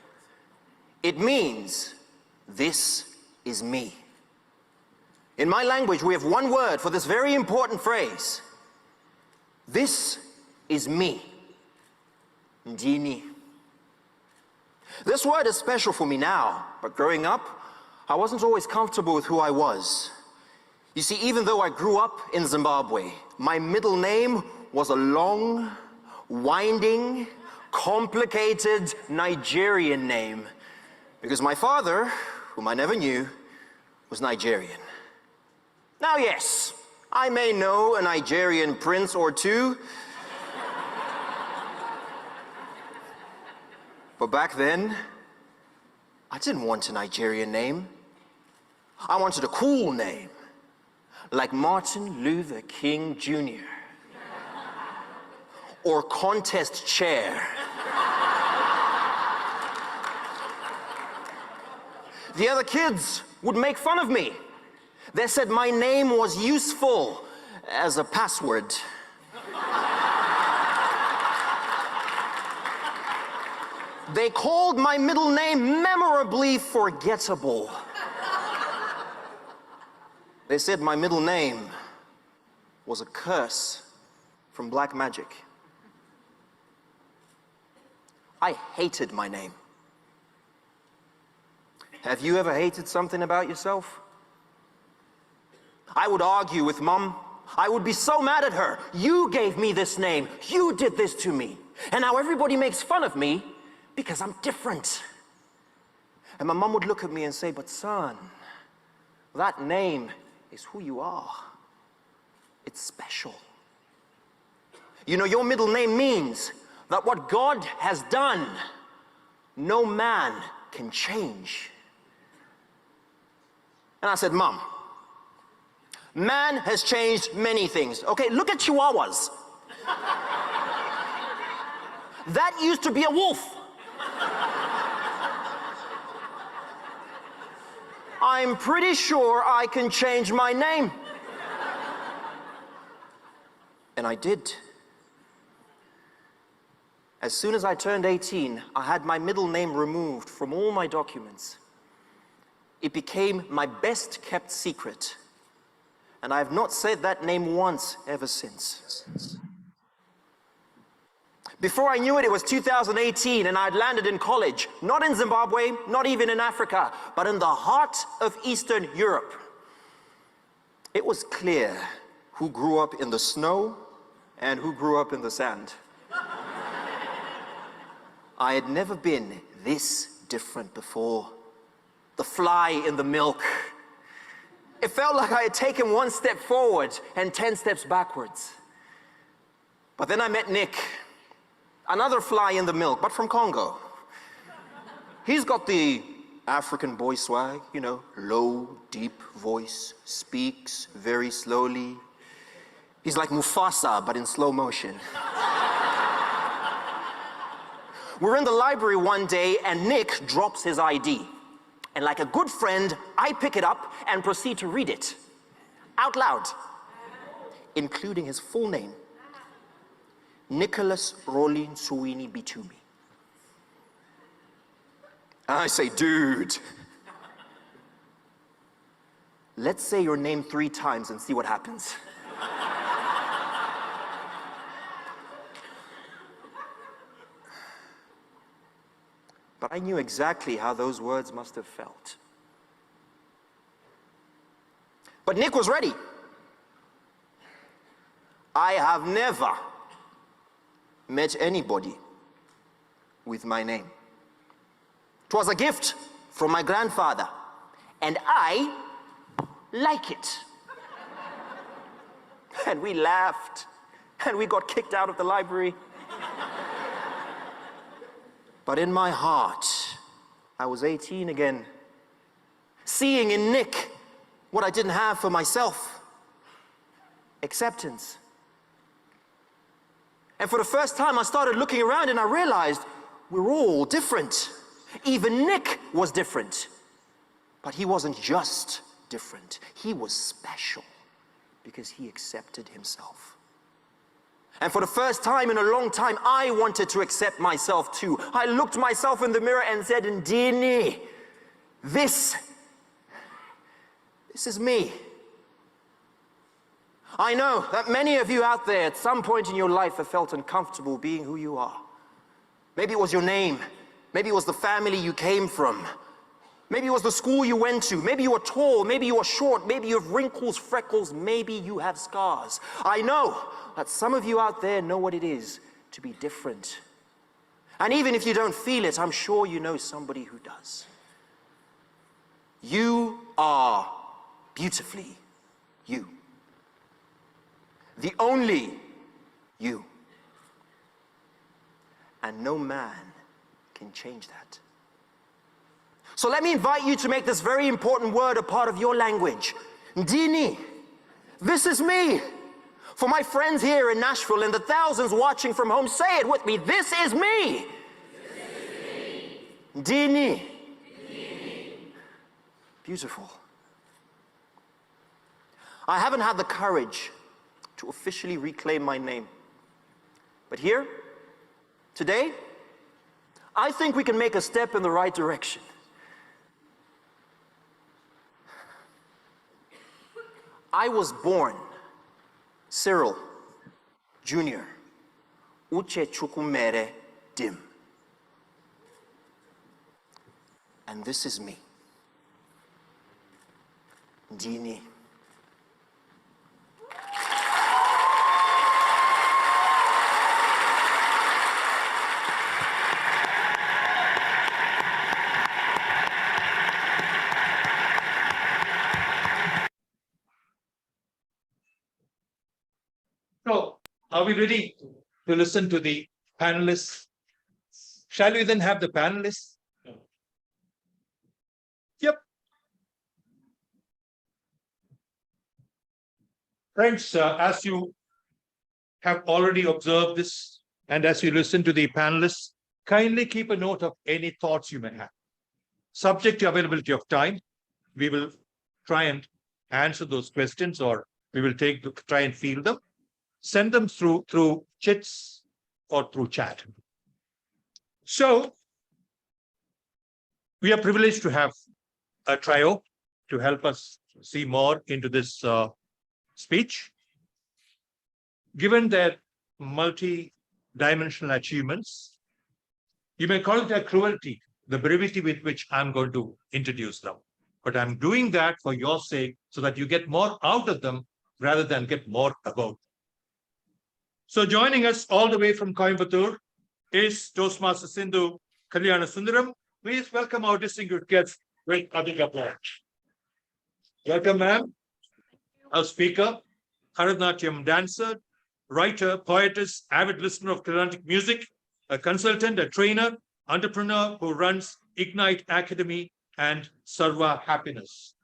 It means, this is me. In my language, we have one word for this very important phrase. This is me. Ndini. This word is special for me now, but growing up, I wasn't always comfortable with who I was. You see, even though I grew up in Zimbabwe, my middle name was a long, winding, complicated Nigerian name, because my father, whom I never knew, was Nigerian. Now, yes, I may know a Nigerian prince or two, but back then, I didn't want a Nigerian name. I wanted a cool name, like Martin Luther King Jr. or Contest Chair. The other kids would make fun of me. They said my name was useful as a password. They called my middle name memorably forgettable. They said my middle name was a curse from black magic. I hated my name. Have you ever hated something about yourself? I would argue with Mom. I would be so mad at her. You gave me this name. You did this to me. And now everybody makes fun of me because I'm different. And my mom would look at me and say, but son, that name is who you are. It's special. You know, your middle name means that what God has done, no man can change. And I said, Mom, man has changed many things. Okay, look at Chihuahuas. That used to be a wolf. I'm pretty sure I can change my name. And I did. As soon as I turned 18, I had my middle name removed from all my documents. It became my best kept secret, and I have not said that name once ever since. Before I knew it, it was 2018 and I'd landed in college, not in Zimbabwe, not even in Africa, but in the heart of Eastern Europe. It was clear who grew up in the snow and who grew up in the sand. I had never been this different before. The fly in the milk. It felt like I had taken one step forward and 10 steps backwards. But then I met Nick, another fly in the milk, but from Congo. He's got the African boy swag, you know, low, deep voice, speaks very slowly. He's like Mufasa, but in slow motion. We're in the library one day and Nick drops his ID. And like a good friend, I pick it up and proceed to read it out loud, including his full name, Nicholas Rolin Suwini Bitumi. I say, dude, let's say your name 3 times and see what happens. But I knew exactly how those words must have felt. But Nick was ready. I have never met anybody with my name. It was a gift from my grandfather, and I like it. And we laughed, and we got kicked out of the library. But in my heart, I was 18 again, seeing in Nick what I didn't have for myself: acceptance. And for the first time, I started looking around and I realized we're all different. Even Nick was different. But he wasn't just different, he was special because he accepted himself. And for the first time in a long time, I wanted to accept myself too. I looked myself in the mirror and said, Ndini, this is me. I know that many of you out there at some point in your life have felt uncomfortable being who you are. Maybe it was your name. Maybe it was the family you came from. Maybe it was the school you went to. Maybe you were tall. Maybe you were short. Maybe you have wrinkles, freckles. Maybe you have scars. I know that some of you out there know what it is to be different. And even if you don't feel it, I'm sure you know somebody who does. You are beautifully you. The only you. And no man can change that. So let me invite you to make this very important word a part of your language. Ndini. This is me. For my friends here in Nashville and the thousands watching from home, say it with me. This is me. Ndini. Beautiful. I haven't had the courage to officially reclaim my name. But here, today, I think we can make a step in the right direction. I was born Cyril Jr. Uche Chukwumere Dim. And this is me. Ndini. So, are we ready to listen to the panelists? Shall we then have the panelists? Yep. Friends, as you have already observed this, and as you listen to the panelists, kindly keep a note of any thoughts you may have. Subject to availability of time, we will try and answer those questions, or we will try and field them. send them through chits or through chat. So we are privileged to have a trio to help us see more into this speech. Given their multi-dimensional achievements, you may call it a cruelty, the brevity with which I'm going to introduce them. But I'm doing that for your sake so that you get more out of them rather than get more about them. So joining us all the way from Coimbatore is Toastmaster Sindhu Kalyana Sundaram. Please welcome our distinguished guest with a big applause. Welcome, ma'am. Our speaker, Bharatanatyam dancer, writer, poetess, avid listener of Carnatic music, a consultant, a trainer, entrepreneur who runs Ignite Academy and Sarva Happiness.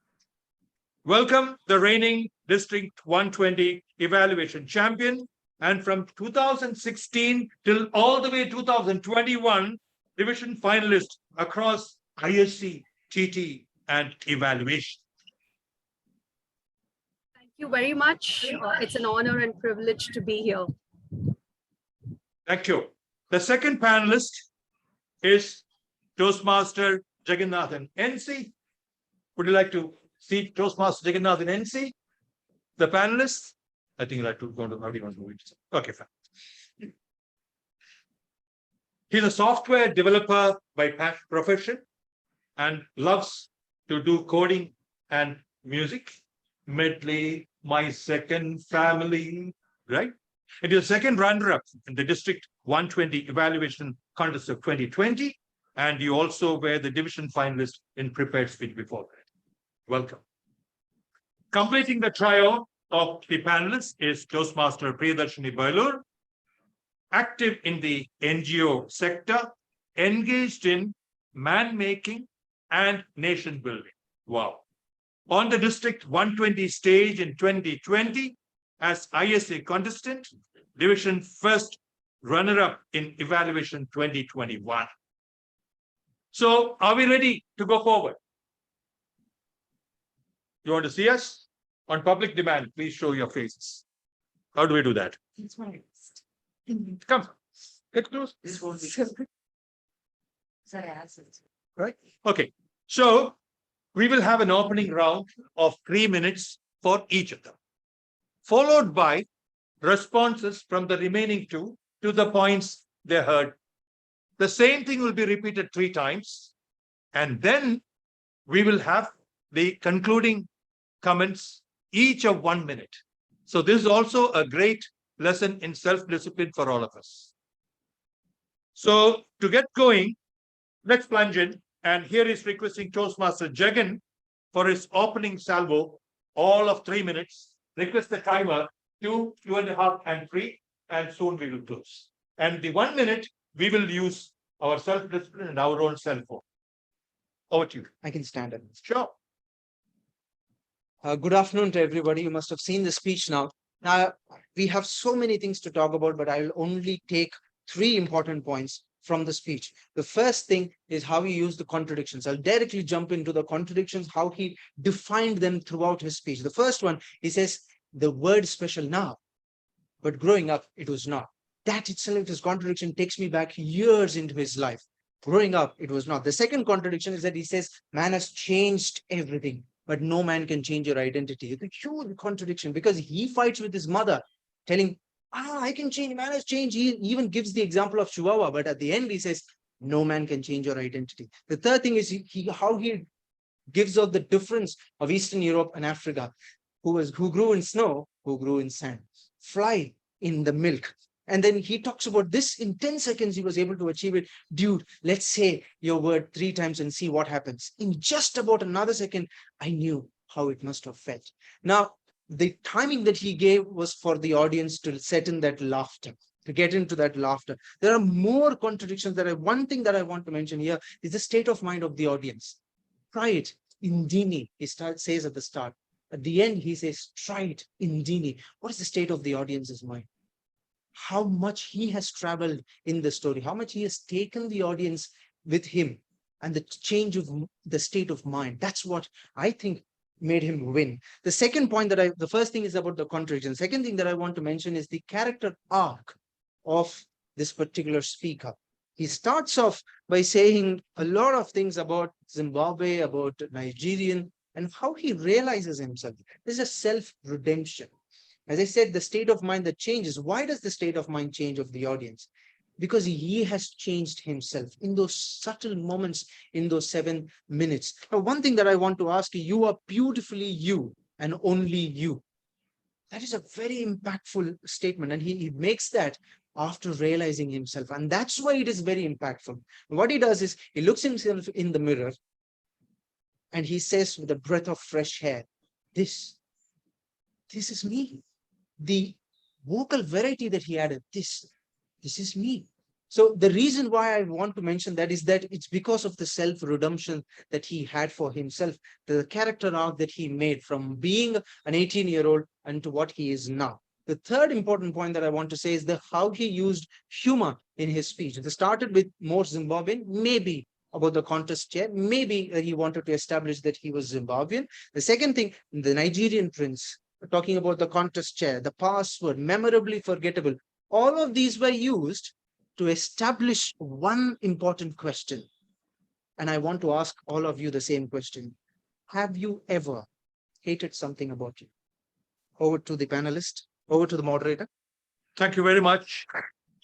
Welcome the reigning District 120 evaluation champion, and from 2016 till all the way 2021, division finalist across ISC, TT, and evaluation. Thank you very much. It's an honor and privilege to be here. Thank you. The second panelist is Toastmaster Jagannathan NC. Would you like to see Toastmaster Jagannathan NC? The panelists? I think you'd like to go to how do you want to do it? Okay, fine. He's a software developer by profession and loves to do coding and music. Medley, my second family, right? It is the second runner-up in the District 120 evaluation contest of 2020. And you also were the division finalist in prepared speech before that. Welcome. Completing the trio of the panelists is Toastmaster Priyadarshini Bailur, active in the NGO sector, engaged in man-making and nation building. Wow. On the District 120 stage in 2020 as ISA contestant, division first runner-up in evaluation 2021. So are we ready to go forward? You want to see us? On public demand, please show your faces. How do we do that? Come, get close. This won't be right? Okay. So we will have an opening round of 3 minutes for each of them, followed by responses from the remaining two to the points they heard. The same thing will be repeated 3 times, and then we will have the concluding comments, each of 1 minute. So this is also a great lesson in self-discipline for all of us. So to get going, let's plunge in. And here is requesting Toastmaster Jagan for his opening salvo, all of 3 minutes. Request the timer 2, 2.5, and 3, and soon we will close. And the 1 minute, we will use our self-discipline and our own cell phone. Over to you. I can stand up. Sure. Good afternoon to everybody. You must have seen the speech now. Now, we have so many things to talk about, but I will only take 3 important points from the speech. The first thing is how he used the contradictions. I'll directly jump into the contradictions, how he defined them throughout his speech. The first one, he says, the word is special now, but growing up, it was not. That itself, his contradiction takes me back years into his life. Growing up, it was not. The second contradiction is that he says, man has changed everything, but no man can change your identity. It's a huge contradiction because he fights with his mother, telling, I can change, man has changed. He even gives the example of Chihuahua, but at the end he says, no man can change your identity. The third thing is how he gives out the difference of Eastern Europe and Africa, who grew in snow, who grew in sand, fly in the milk. And then he talks about this in 10 seconds, he was able to achieve it. Dude, let's say your word 3 times and see what happens. In just about another second, I knew how it must have felt. Now, the timing that he gave was for the audience to set in that laughter, to get into that laughter. There are more contradictions. One thing that I want to mention here is the state of mind of the audience. Try it, Indini, he says at the start. At the end, he says, try it, Indini. What is the state of the audience's mind? How much he has traveled in the story, how much he has taken the audience with him, and the change of the state of mind. That's what I think made him win. The first thing is about the contradiction. Second thing that I want to mention is the character arc of this particular speaker. He starts off by saying a lot of things about Zimbabwe, about Nigerian, and how he realizes himself. There's a self-redemption. As I said, the state of mind that changes. Why does the state of mind change of the audience? Because he has changed himself in those subtle moments, in those 7 minutes. Now, one thing that I want to ask you, you are beautifully you and only you. That is a very impactful statement. And he makes that after realizing himself. And that's why it is very impactful. What he does is he looks himself in the mirror and he says with a breath of fresh air, this is me. The vocal variety that he added, this is me. So the reason why I want to mention that is that it's because of the self-redemption that he had for himself, the character arc that he made from being an 18-year-old and to what he is now. The third important point that I want to say is how he used humor in his speech. It started with more Zimbabwean, maybe about the contest chair, maybe he wanted to establish that he was Zimbabwean. The second thing, the Nigerian prince, talking about the contest chair, the password, memorably forgettable. All of these were used to establish one important question. And I want to ask all of you the same question. Have you ever hated something about you? Over to the panelist, over to the moderator. Thank you very much.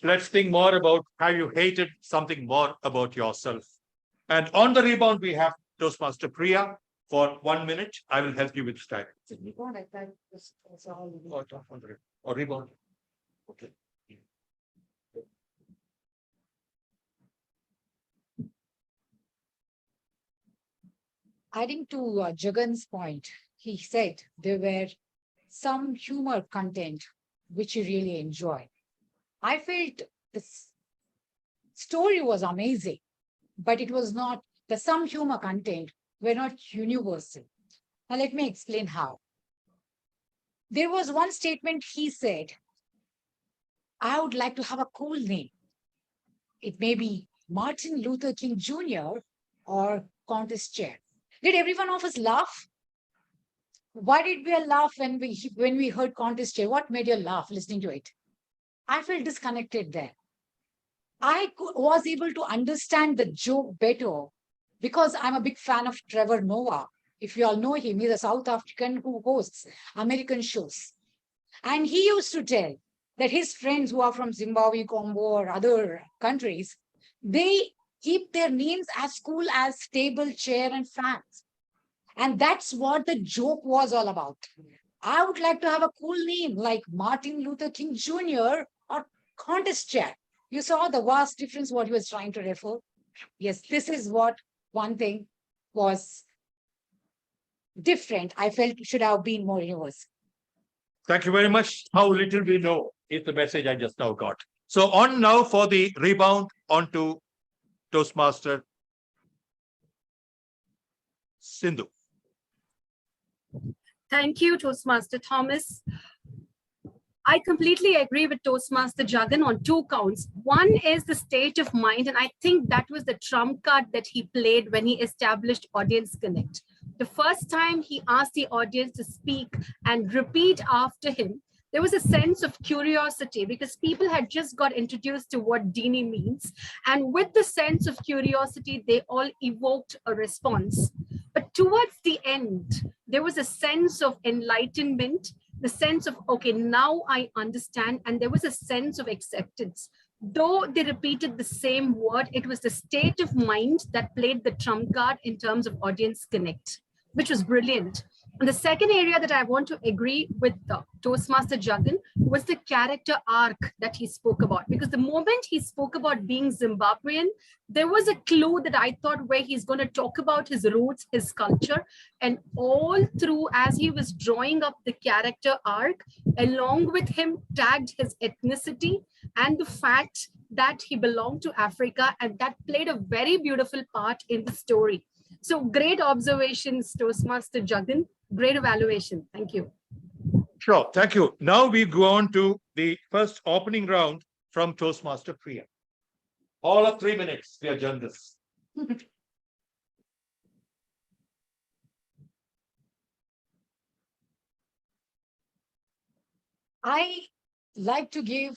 Let's think more about how you hated something more about yourself. And on the rebound, we have Toastmaster Priya for 1 minute. I will help you with style. Or rebound. Okay. Adding to Jagan's point, he said there were some humor content which he really enjoyed. I felt this story was amazing, but it was not, some humor content were not universal. Now let me explain how. There was one statement he said, I would like to have a cool name. It may be Martin Luther King Jr. or contest chair. Did every one of us laugh? Why did we laugh when we heard contest chair? What made you laugh listening to it? I felt disconnected there. I was able to understand the joke better because I'm a big fan of Trevor Noah. If you all know him, he's a South African who hosts American shows. And he used to tell that his friends who are from Zimbabwe, Congo, or other countries, they keep their names as cool as table, chair, and fans. And that's what the joke was all about. I would like to have a cool name like Martin Luther King Jr. or contest chair. You saw the vast difference what he was trying to refer. Yes, this is what one thing was different. I felt it should have been more universal. Thank you very much. How little we know is the message I just now got. So on now for the rebound onto Toastmaster Sindhu. Thank you, Toastmaster Thomas. I completely agree with Toastmaster Jagan on 2 counts. One is the state of mind, and I think that was the trump card that he played when he established Audience Connect. The first time he asked the audience to speak and repeat after him, there was a sense of curiosity because people had just got introduced to what Dini means. And with the sense of curiosity, they all evoked a response. But towards the end, there was a sense of enlightenment, the sense of, okay, now I understand. And there was a sense of acceptance. Though they repeated the same word, it was the state of mind that played the trump card in terms of Audience Connect, which was brilliant. And the second area that I want to agree with Toastmaster Jagan was the character arc that he spoke about. Because the moment he spoke about being Zimbabwean, there was a clue that I thought where he's going to talk about his roots, his culture, and all through as he was drawing up the character arc, along with him tagged his ethnicity and the fact that he belonged to Africa, and that played a very beautiful part in the story. So great observations, Toastmaster Jagan. Great evaluation. Thank you. Sure. Thank you. Now we go on to the first opening round from Toastmaster Priya. All of 3 minutes. We are done this. I like to give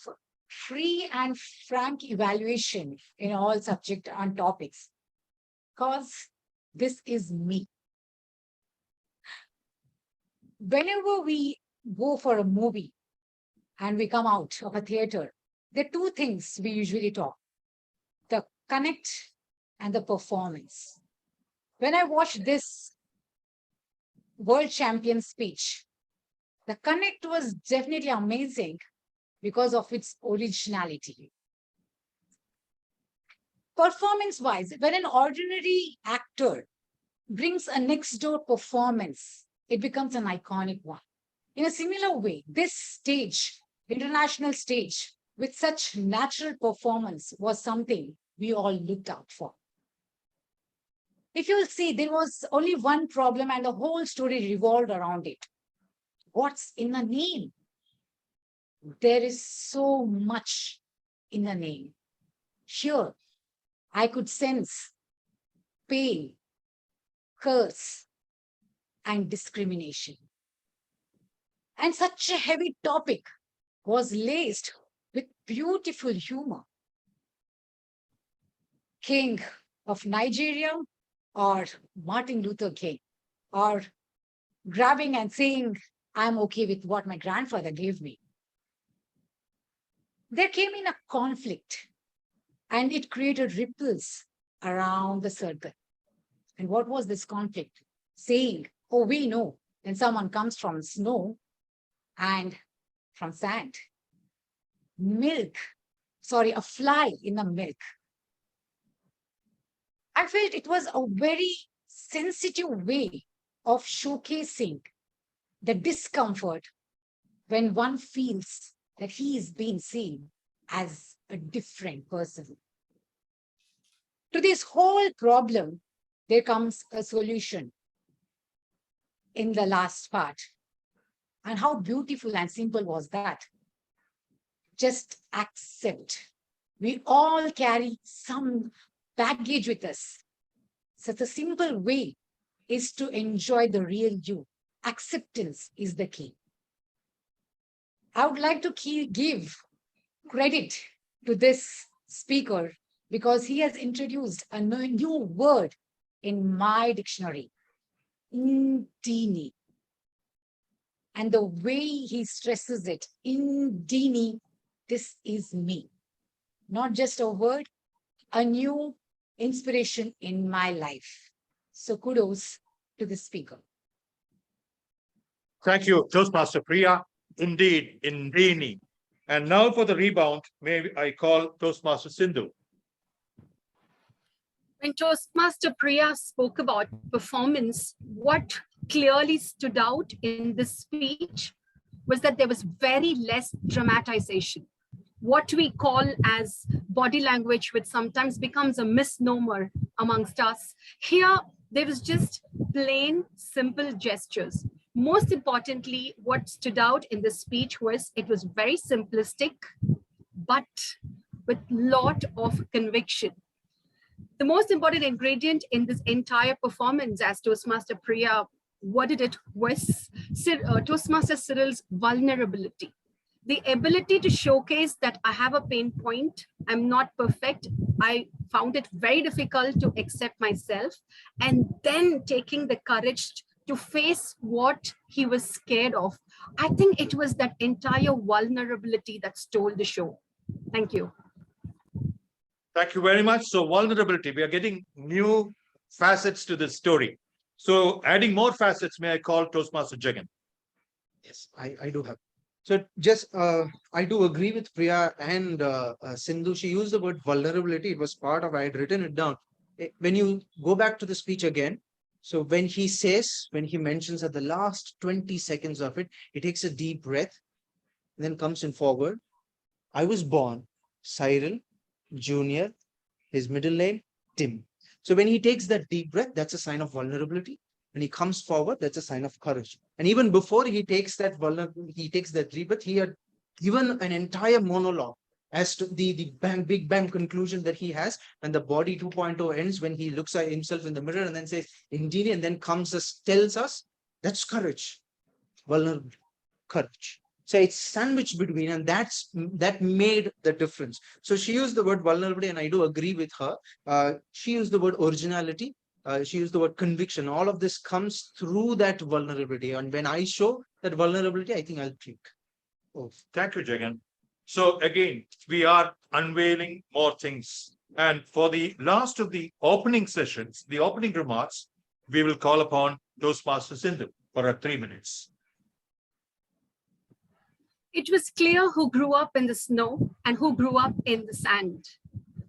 free and frank evaluation in all subject and topics because this is me. Whenever we go for a movie and we come out of a theater, there are two things we usually talk: the connect and the performance. When I watched this world champion speech, the connect was definitely amazing because of its originality. Performance wise, when an ordinary actor brings a next door performance, it becomes an iconic one. In a similar way, this stage, international stage, with such natural performance was something we all looked out for. If you'll see, there was only one problem and the whole story revolved around it. What's in the name? There is so much in the name. Here, I could sense pain, curse, and discrimination. And such a heavy topic was laced with beautiful humor. King of Nigeria or Martin Luther King, or grabbing and saying, I'm okay with what my grandfather gave me. There came in a conflict and it created ripples around the circle. And what was this conflict? Saying, oh, we know when someone comes from snow and from sand. Milk, sorry, a fly in the milk. I felt it was a very sensitive way of showcasing the discomfort when one feels that he is being seen as a different person. To this whole problem, there comes a solution in the last part. And how beautiful and simple was that? Just accept. We all carry some baggage with us. So the simple way is to enjoy the real you. Acceptance is the key. I would like to give credit to this speaker because he has introduced a new word in my dictionary, Indini. And the way he stresses it, Indini, this is me. Not just a word, a new inspiration in my life. So kudos to the speaker. Thank you, Toastmaster Priya. Indeed, Indini. And now for the rebound, may I call Toastmaster Sindhu. When Toastmaster Priya spoke about performance, what clearly stood out in this speech was that there was very less dramatization. What we call as body language, which sometimes becomes a misnomer amongst us. Here, there was just plain, simple gestures. Most importantly, what stood out in this speech was it was very simplistic, but with lot of conviction. The most important ingredient in this entire performance, as Toastmaster Priya worded it, was Toastmaster Cyril's vulnerability. The ability to showcase that I have a pain point, I'm not perfect, I found it very difficult to accept myself, and then taking the courage to face what he was scared of. I think it was that entire vulnerability that stole the show. Thank you. Thank you very much. So vulnerability, we are getting new facets to this story. So adding more facets, may I call Toastmaster Jagan? Yes, I do have. So just, I do agree with Priya and Sindhu. She used the word vulnerability. It was part of, I had written it down. When you go back to the speech again, so when he mentions at the last 20 seconds of it, he takes a deep breath, then comes in forward. I was born, Cyril, Junior, his middle name, Tim. So when he takes that deep breath, that's a sign of vulnerability. When he comes forward, that's a sign of courage. And even before he takes that deep breath, he had given an entire monologue as to the big bang conclusion that he has, and the body 2.0 ends when he looks at himself in the mirror and then says, Indini, and then tells us that's courage, vulnerable, courage. So it's sandwiched between, and that made the difference. So she used the word vulnerability, and I do agree with her. She used the word originality. She used the word conviction. All of this comes through that vulnerability. And when I show that vulnerability, I think I'll click. Oh, thank you, Jagan. So again, we are unveiling more things. And for the last of the opening sessions, the opening remarks, we will call upon Toastmaster Sindhu for 3 minutes. It was clear who grew up in the snow and who grew up in the sand.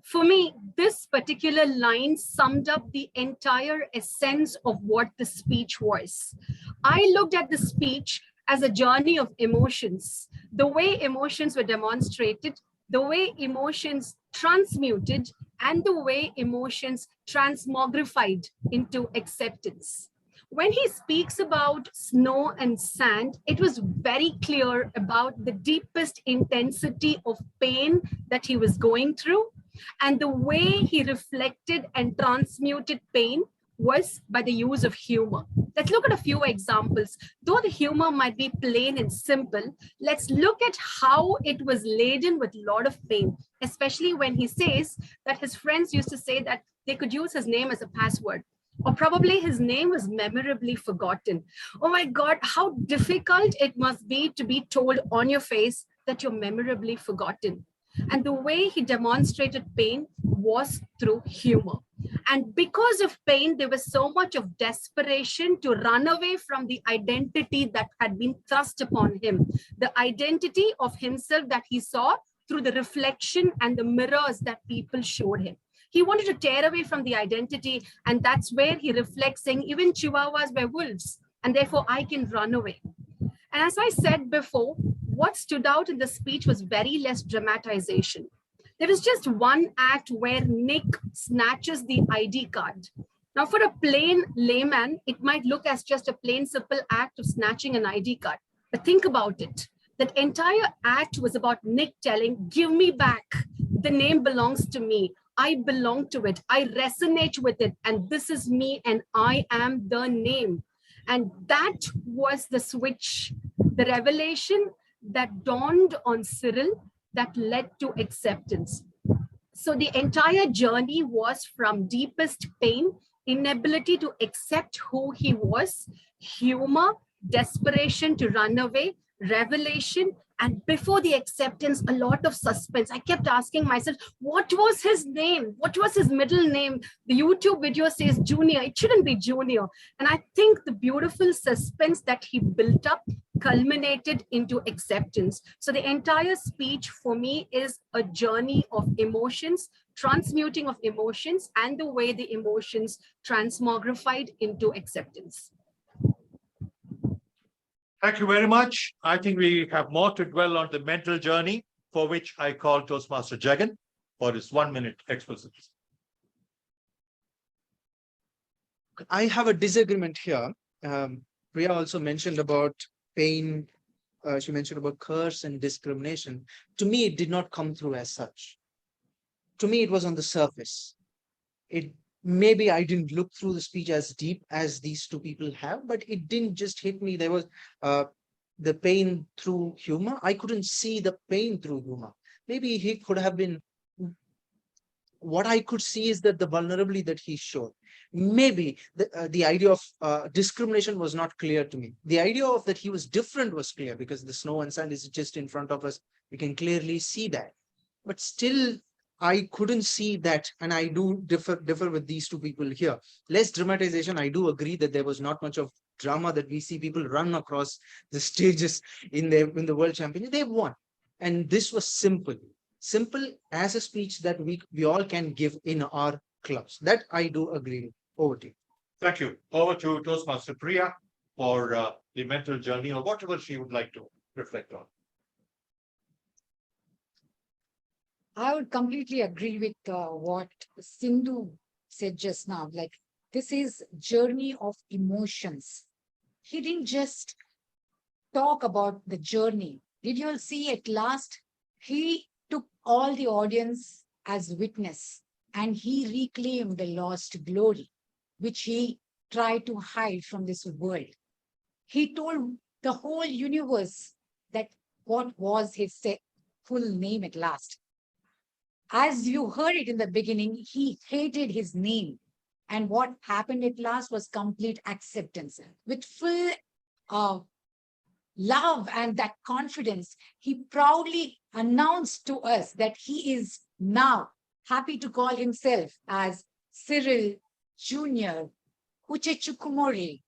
For me, this particular line summed up the entire essence of what the speech was. I looked at the speech as a journey of emotions, the way emotions were demonstrated, the way emotions transmuted, and the way emotions transmogrified into acceptance. When he speaks about snow and sand, it was very clear about the deepest intensity of pain that he was going through. And the way he reflected and transmuted pain was by the use of humor. Let's look at a few examples. Though the humor might be plain and simple, let's look at how it was laden with a lot of pain, especially when he says that his friends used to say that they could use his name as a password. Or probably his name was memorably forgotten. Oh my God, how difficult it must be to be told on your face that you're memorably forgotten. And the way he demonstrated pain was through humor. And because of pain, there was so much of desperation to run away from the identity that had been thrust upon him, the identity of himself that he saw through the reflection and the mirrors that people showed him. He wanted to tear away from the identity, and that's where he reflects saying, even chihuahuas were wolves, and therefore I can run away. And as I said before, what stood out in the speech was very less dramatization. There was just one act where Nick snatches the ID card. Now, for a plain layman, it might look as just a plain simple act of snatching an ID card. But think about it. That entire act was about Nick telling, give me back. The name belongs to me. I belong to it. I resonate with it. And this is me, and I am the name. And that was the switch, the revelation that dawned on Cyril that led to acceptance. So the entire journey was from deepest pain, inability to accept who he was, humor, desperation to run away, revelation, and before the acceptance, a lot of suspense. I kept asking myself, what was his name? What was his middle name? The YouTube video says Junior. It shouldn't be Junior. And I think the beautiful suspense that he built up culminated into acceptance. So the entire speech for me is a journey of emotions, transmuting of emotions, and the way the emotions transmogrified into acceptance. Thank you very much. I think we have more to dwell on the mental journey, for which I call Toastmaster Jagan for his 1 minute exposition. I have a disagreement here. Priya also mentioned about pain. She mentioned about curse and discrimination. To me, it did not come through as such. To me, it was on the surface. Maybe I didn't look through the speech as deep as these two people have, but it didn't just hit me. There was the pain through humor. I couldn't see the pain through humor. Maybe he could have been. What I could see is that the vulnerability that he showed. Maybe the idea of discrimination was not clear to me. The idea of that he was different was clear because the snow and sand is just in front of us. We can clearly see that. But still, I couldn't see that, and I do differ with these two people here. Less dramatization. I do agree that there was not much of drama that we see people run across the stages in the World Championship. They won, and this was simple as a speech that we all can give in our clubs. That I do agree with. Over to you. Thank you. Over to Toastmaster Priya for the mental journey or whatever she would like to reflect on. I would completely agree with what Sindhu said just now. Like, this is journey of emotions. He didn't just talk about the journey. Did you all see at last? He took all the audience as witness and he reclaimed the lost glory, which he tried to hide from this world. He told the whole universe that what was his full name at last. As you heard it in the beginning, he hated his name. And what happened at last was complete acceptance. With full love and that confidence, he proudly announced to us that he is now happy to call himself as Cyril Jr. Uchechukumori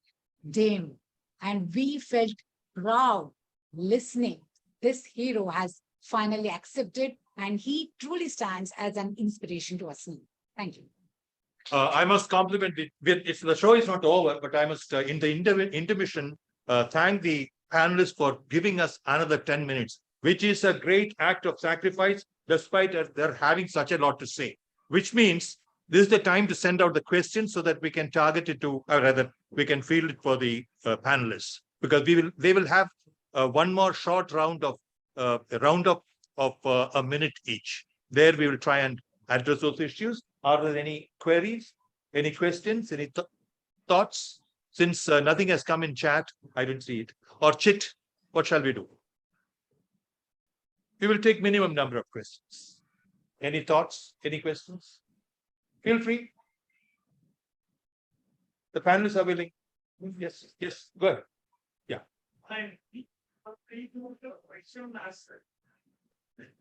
Dim. And we felt proud listening. This hero has finally accepted, and he truly stands as an inspiration to us. Thank you. I must compliment it. If the show is not over, but I must, in the intermission, thank the panelists for giving us another 10 minutes, which is a great act of sacrifice, despite their having such a lot to say, which means this is the time to send out the questions so that we can target it to, or rather, we can field it for the panelists, because they will have one more short round of a minute each. There we will try and address those issues. Are there any queries, any questions, any thoughts? Since nothing has come in chat, I didn't see it. Or chit, what shall we do? We will take minimum number of questions. Any thoughts, any questions? Feel free. The panelists are willing. Yes, yes, go ahead. Yeah. I'm free to the question answer.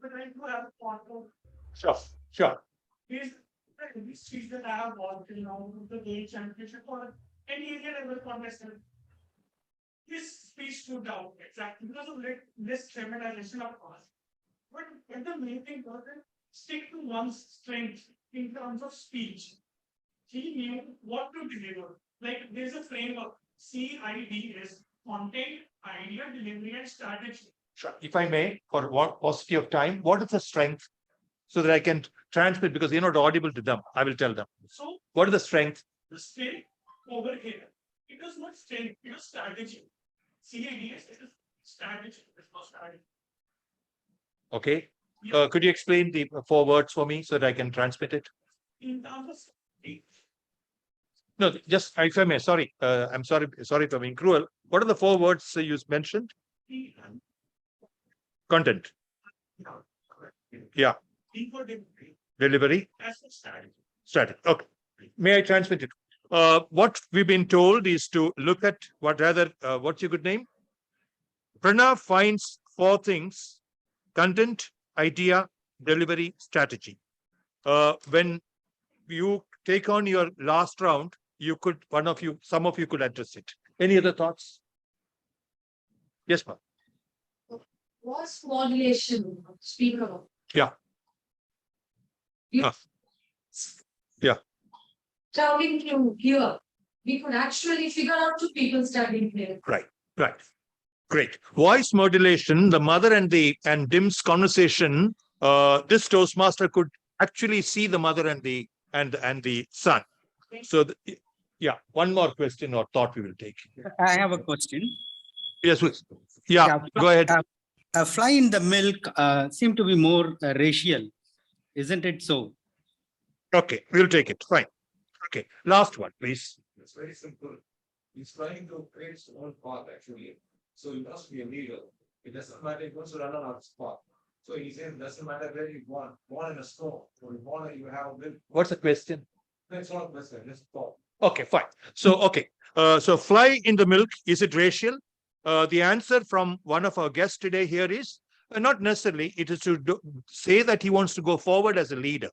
But I do have a point of. Sure, sure. Is the speech that I have watched, the world championship or any area level contestant. This speech stood out exactly because of this feminization of course. But the main thing wasn't stick to one's strength in terms of speech. He knew what to deliver. Like there's a framework. CIDS, content, idea, delivery, and strategy. Sure. If I may, for what paucity of time, what is the strength so that I can transmit, because you're not audible to them. I will tell them. So what is the strength? The strength over here. It was not strength, it was strategy. CIDS, it is strategy. It's not strategy. Okay. Could you explain the 4 words for me so that I can transmit it? In terms of strategy. No, just if I may, sorry. I'm sorry for being cruel. What are the 4 words you mentioned? Content. Yeah. Delivery. Strategy. Okay. May I transmit it? What we've been told is to look at what's your good name? Pranav finds 4 things: content, idea, delivery, strategy. When you take on your last round, some of you could address it. Any other thoughts? Yes, ma'am. Voice modulation, speaker. Yeah. Yeah. Traveling to here, we could actually figure out 2 people studying here. Right. Great. Voice modulation, the mother and Dim's conversation, this Toastmaster could actually see the mother and the son. So, yeah, one more question or thought we will take. I have a question. Yes, please. Yeah, go ahead. A fly in the milk seem to be more racial, isn't it so? Okay, we'll take it. Fine. Okay, last one, please. It's very simple. He's trying to create his own path, actually. So he must be a leader. It doesn't matter if he wants to run on a spot. So he says, it doesn't matter where you born in a storm, or you have a milk. What's the question? That's not a question, just thought. Okay, fine. So, so fly in the milk, is it racial? The answer from one of our guests today here is not necessarily. It is to say that he wants to go forward as a leader.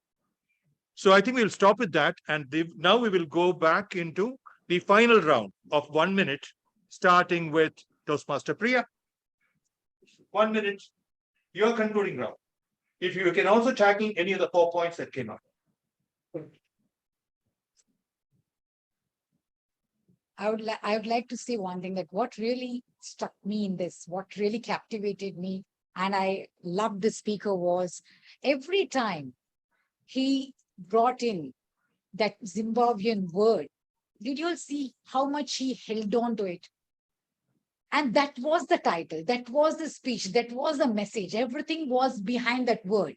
So I think we'll stop with that. And now we will go back into the final round of 1 minute, starting with Toastmaster Priya. 1 minute, your concluding round. If you can also tackle any of the 4 points that came up. I would like to say one thing, that what really struck me in this, what really captivated me, and I loved the speaker, was every time he brought in that Zimbabwean word, did you all see how much he held on to it? And that was the title, that was the speech, that was the message. Everything was behind that word.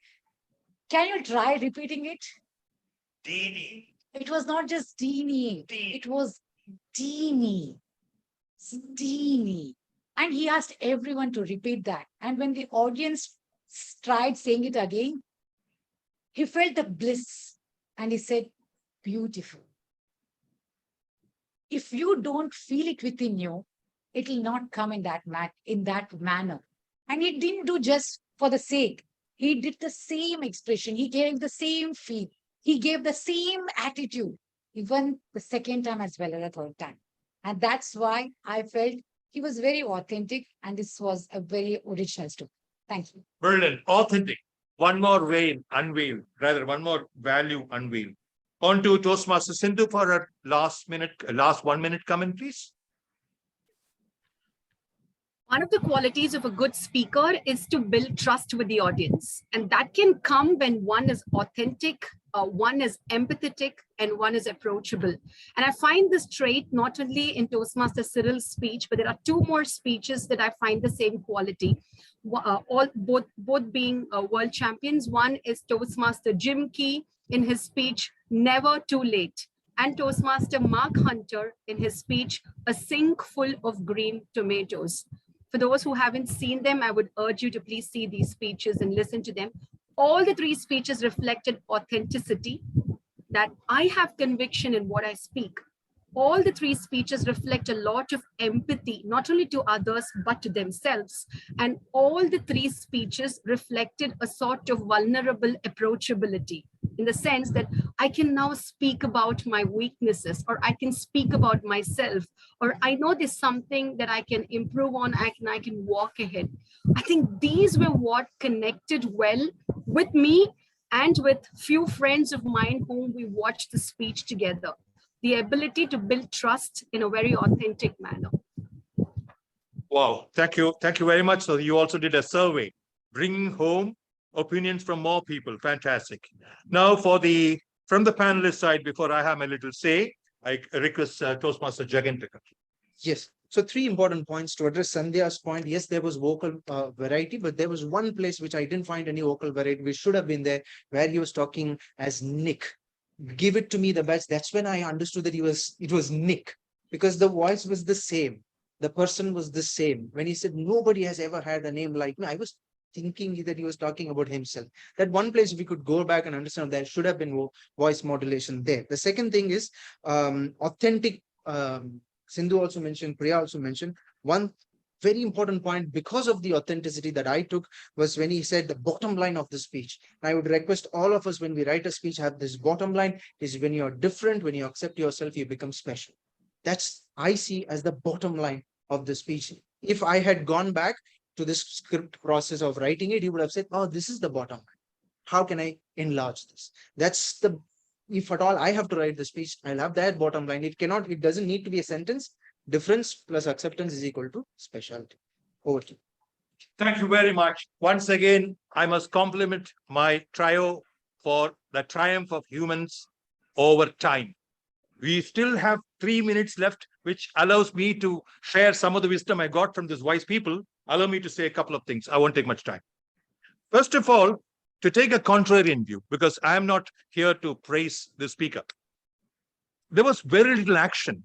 Can you try repeating it? Dini. It was not just Dini, it was Dini. Dini. And he asked everyone to repeat that. And when the audience tried saying it again, he felt the bliss and he said, beautiful. If you don't feel it within you, it will not come in that manner. And he didn't do just for the sake. He did the same expression. He gave the same feel. He gave the same attitude, even the second time as well as the third time. And that's why I felt he was very authentic and this was a very original story. Thank you. Brilliant, authentic. One more way unveiled, rather one more value unveiled. On to Toastmaster Sindhu for a last 1 minute comment, please. One of the qualities of a good speaker is to build trust with the audience. And that can come when one is authentic, one is empathetic, and one is approachable. And I find this trait not only in Toastmaster Cyril's speech, but there are two more speeches that I find the same quality. Both being world champions. One is Toastmaster Jim Key in his speech, Never Too Late. And Toastmaster Mark Hunter in his speech, A Sink Full of Green Tomatoes. For those who haven't seen them, I would urge you to please see these speeches and listen to them. All the three speeches reflected authenticity, that I have conviction in what I speak. All the three speeches reflect a lot of empathy, not only to others, but to themselves. And all the three speeches reflected a sort of vulnerable approachability, in the sense that I can now speak about my weaknesses, or I can speak about myself, or I know there's something that I can improve on, I can walk ahead. I think these were what connected well with me and with few friends of mine whom we watched the speech together. The ability to build trust in a very authentic manner. Wow, thank you. Thank you very much. So you also did a survey, bringing home opinions from more people. Fantastic. Now from the panelist side, before I have my little say, I request Toastmaster Jagan to come. Yes. So three important points to address Sandhya's point. Yes, there was vocal variety, but there was one place which I didn't find any vocal variety, which should have been there, where he was talking as Nick. Give it to me the best. That's when I understood that it was Nick, because the voice was the same. The person was the same. When he said, nobody has ever had a name like me, I was thinking that he was talking about himself. That one place we could go back and understand there should have been voice modulation there. The second thing is authentic. Sindhu also mentioned, Priya also mentioned, one very important point because of the authenticity that I took was when he said the bottom line of the speech. I would request all of us, when we write a speech, have this bottom line is when you're different, when you accept yourself, you become special. That's I see as the bottom line of the speech. If I had gone back to this script process of writing it, he would have said, oh, this is the bottom line. How can I enlarge this? That's the, if at all I have to write the speech, I'll have that bottom line. It doesn't need to be a sentence. Difference plus acceptance is equal to specialty. Over to you. Thank you very much. Once again, I must compliment my trio for the triumph of humans over time. We still have 3 minutes left, which allows me to share some of the wisdom I got from these wise people. Allow me to say a couple of things. I won't take much time. First of all, to take a contrarian view, because I am not here to praise the speaker. There was very little action.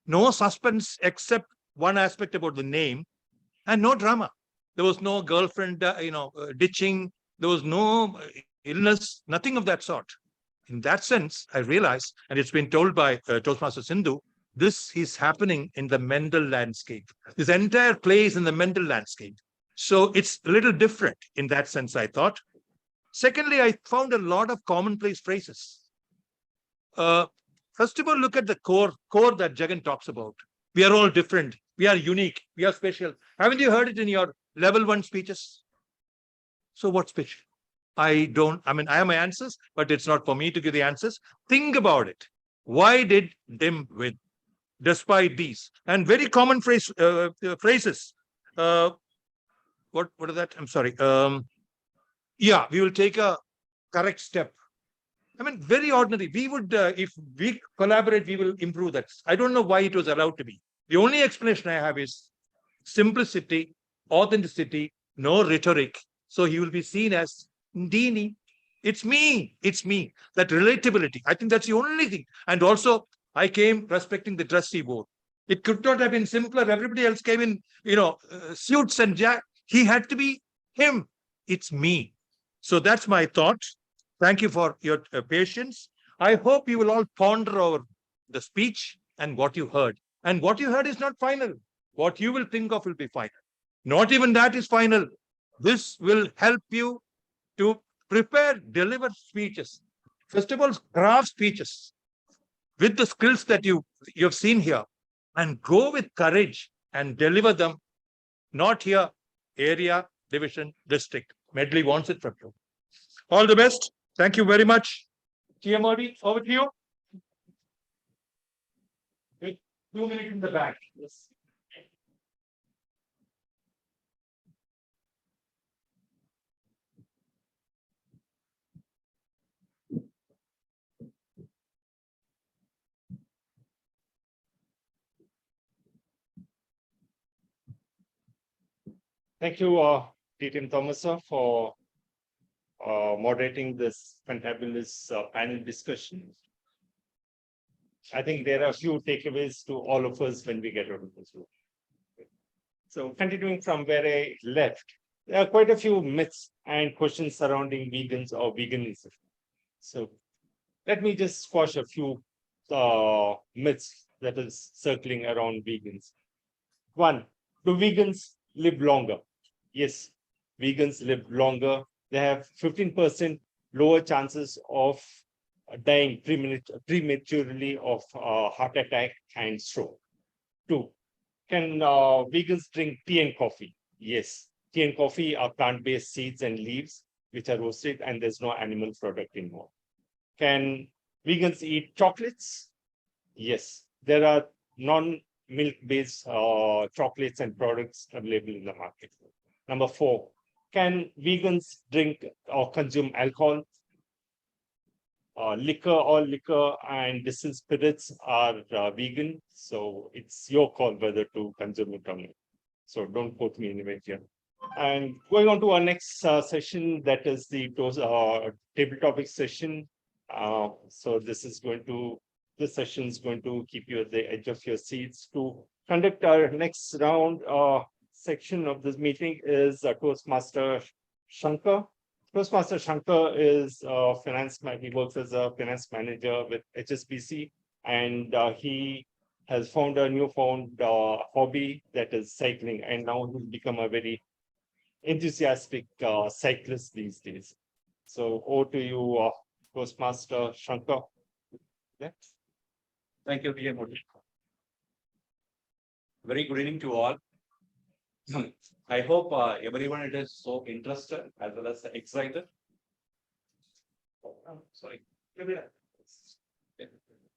No suspense except one aspect about the name, and no drama. There was no girlfriend, ditching. There was no illness, nothing of that sort. In that sense, I realized, and it's been told by Toastmaster Sindhu, this is happening in the mental landscape. This entire play is in the mental landscape. So it's a little different in that sense, I thought. Secondly, I found a lot of commonplace phrases. First of all, look at the core that Jagan talks about. We are all different. We are unique. We are special. Haven't you heard it in your level 1 speeches? So what's special? I have my answers, but it's not for me to give the answers. Think about it. Why did Dim win? Despite these and very common phrases. What are that? I'm sorry. Yeah, we will take a correct step. Very ordinary. We would, if we collaborate, we will improve that. I don't know why it was allowed to be. The only explanation I have is simplicity, authenticity, no rhetoric. So he will be seen as Dini. It's me. That relatability. I think that's the only thing. And also, I came respecting the dress he wore. It could not have been simpler. Everybody else came in, suits and jack. He had to be him. It's me. So that's my thought. Thank you for your patience. I hope you will all ponder over the speech and what you heard. And what you heard is not final. What you will think of will be final. Not even that is final. This will help you to prepare, deliver speeches. First of all, craft speeches with the skills that you've seen here, and go with courage and deliver them, not here, area, division, district. Medley wants it from you. All the best. Thank you very much. TMRD, over to you. 2 minutes in the back. Yes. Thank you, T.T.M. Thomas, sir, for moderating this fantabulous panel discussion. I think there are a few takeaways to all of us when we get out of this room. So continuing from where I left, there are quite a few myths and questions surrounding vegans or veganism. So let me just squash a few myths that is circling around vegans. One, do vegans live longer? Yes, vegans live longer. They have 15% lower chances of dying prematurely of heart attack and stroke. Two, can vegans drink tea and coffee? Yes, tea and coffee are plant-based seeds and leaves, which are roasted, and there's no animal product involved. Can vegans eat chocolates? Yes, there are non-milk-based chocolates and products available in the market. Number four, can vegans drink or consume alcohol? Liquor and distilled spirits are vegan, so it's your call whether to consume it or not. So don't quote me anyway here. And going on to our next session, that is the table topic session. So this session is going to keep you at the edge of your seats. To conduct our next round section of this meeting is Toastmaster Shankar. Toastmaster Shankar is a he works as a finance manager with HSBC, and he has found a newfound hobby, that is cycling, and now he's become a very enthusiastic cyclist these days. So over to you, Toastmaster Shankar. Yeah. Thank you, PM. Very good evening to all. I hope everyone is so interested as well as excited. Sorry.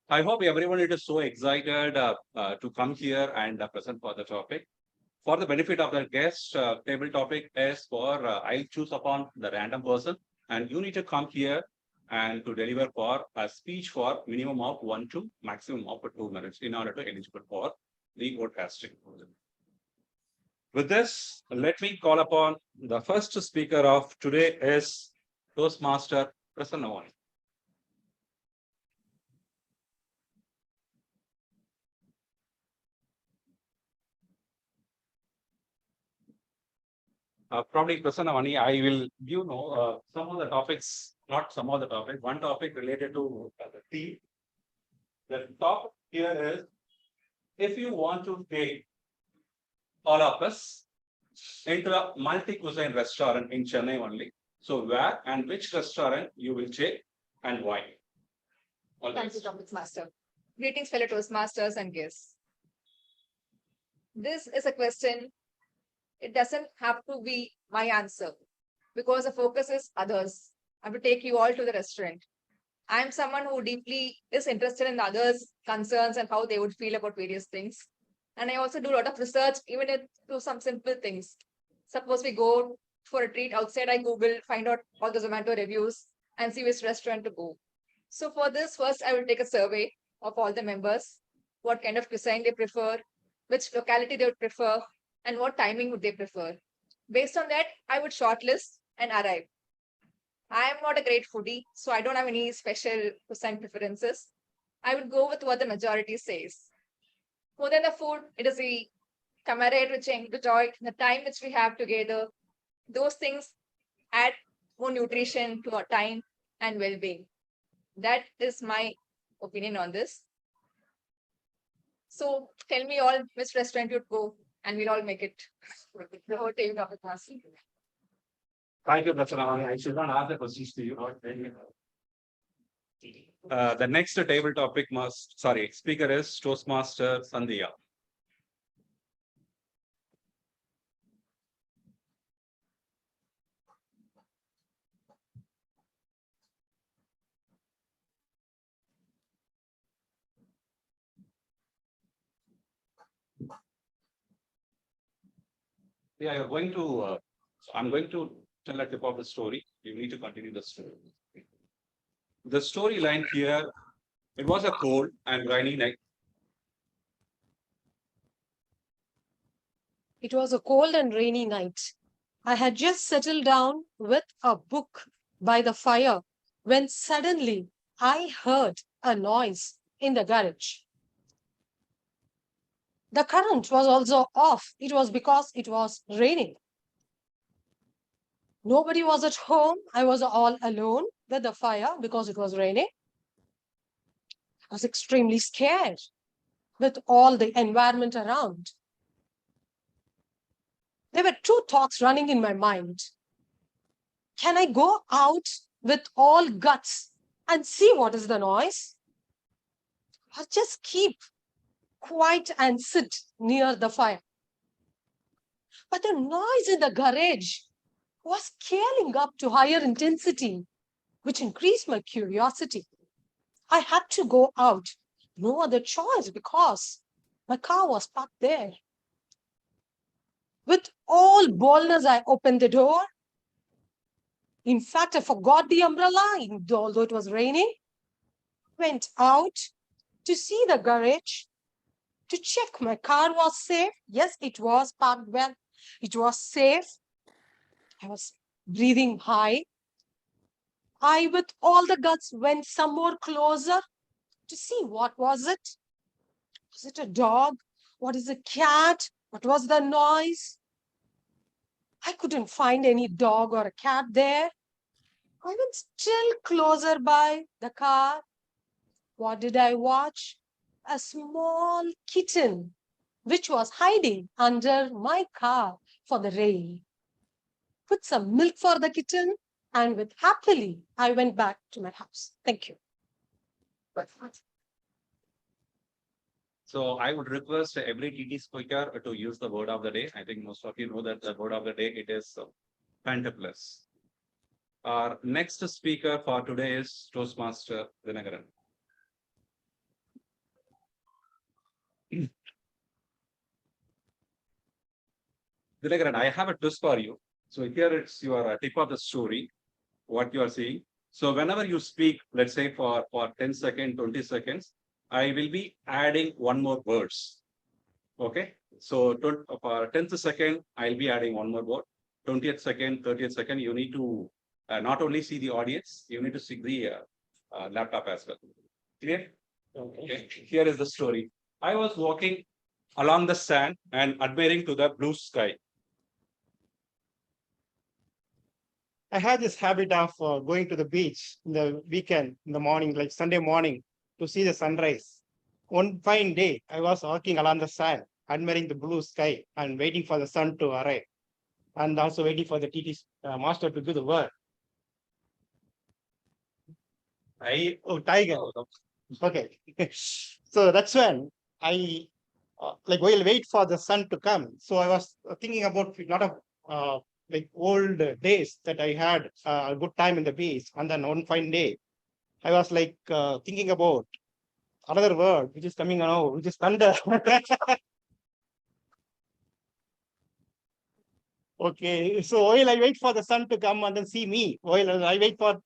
I hope everyone is so excited to come here and present for the topic. For the benefit of the guest, table topic is for I'll choose upon the random person, and you need to come here and to deliver for a speech for minimum of 1 to maximum of 2 minutes in order to eligible for the vote casting. With this, let me call upon the first speaker of today is Toastmaster Prasanna. Probably Prasanna, I will some of the topics, not some of the topics, one topic related to the tea. The topic here is, if you want to take all of us into a multi-cuisine restaurant in Chennai only, so where and which restaurant you will take and why? Thank you, Toastmaster. Greetings, fellow Toastmasters and guests. This is a question. It doesn't have to be my answer because the focus is others. I will take you all to the restaurant. I'm someone who deeply is interested in others' concerns and how they would feel about various things. And I also do a lot of research, even into some simple things. Suppose we go for a treat outside, I Google, find out all the Zomato reviews and see which restaurant to go. So for this, first I will take a survey of all the members, what kind of cuisine they prefer, which locality they would prefer, and what timing would they prefer. Based on that, I would shortlist and arrive. I am not a great foodie, so I don't have any special cuisine preferences. I would go with what the majority says. More than the food, it is the camaraderie, the joy, the time which we have together. Those things add more nutrition to our time and well-being. That is my opinion on this. So tell me all which restaurant you'd go and we'll all make it. The whole table of the class. Thank you, Dr. Ramani. I should not ask the questions to you. The next table topic speaker is Toastmaster Sandhya. Yeah, you're going to, I'm going to tell a tip of the story. You need to continue the story. The storyline here, it was a cold and rainy night. It was a cold and rainy night. I had just settled down with a book by the fire when suddenly I heard a noise in the garage. The current was also off. It was because it was raining. Nobody was at home. I was all alone with the fire because it was raining. I was extremely scared with all the environment around. There were two thoughts running in my mind. Can I go out with all guts and see what is the noise? Or just keep quiet and sit near the fire? But the noise in the garage was scaling up to higher intensity, which increased my curiosity. I had to go out. No other choice because my car was parked there. With all boldness, I opened the door. In fact, I forgot the umbrella, although it was raining. Went out to see the garage, to check my car was safe. Yes, it was parked well. It was safe. I was breathing high. I, with all the guts, went some more closer to see what was it. Was it a dog? What is a cat? What was the noise? I couldn't find any dog or a cat there. I went still closer by the car. What did I watch? A small kitten, which was hiding under my car for the rain. Put some milk for the kitten, and with happily, I went back to my house. Thank you. So I would request every TT speaker to use the word of the day. I think most of you know that the word of the day, it is fantabulous. Our next speaker for today is Toastmaster Dinagaran. Dinagaran, I have a twist for you. So here it's your tip of the story, what you are seeing. So whenever you speak, let's say for 10 seconds, 20 seconds, I will be adding one more words. Okay. So for 10th second, I'll be adding one more word. 20th second, 30th second, you need to not only see the audience, you need to see the laptop as well. Clear? Okay. Here is the story. I was walking along the sand and admiring to the blue sky. I had this habit of going to the beach in the weekend, in the morning, like Sunday morning, to see the sunrise. One fine day, I was walking along the sand, admiring the blue sky and waiting for the sun to arrive, and also waiting for the TT master to do the word. Tiger. Okay. So that's when I will wait for the sun to come. So I was thinking about a lot of like old days that I had a good time in the beach. And then one fine day, I was like thinking about another word which is coming now, which is thunder. Okay, so while I wait for the sun to come and then see me, while I wait for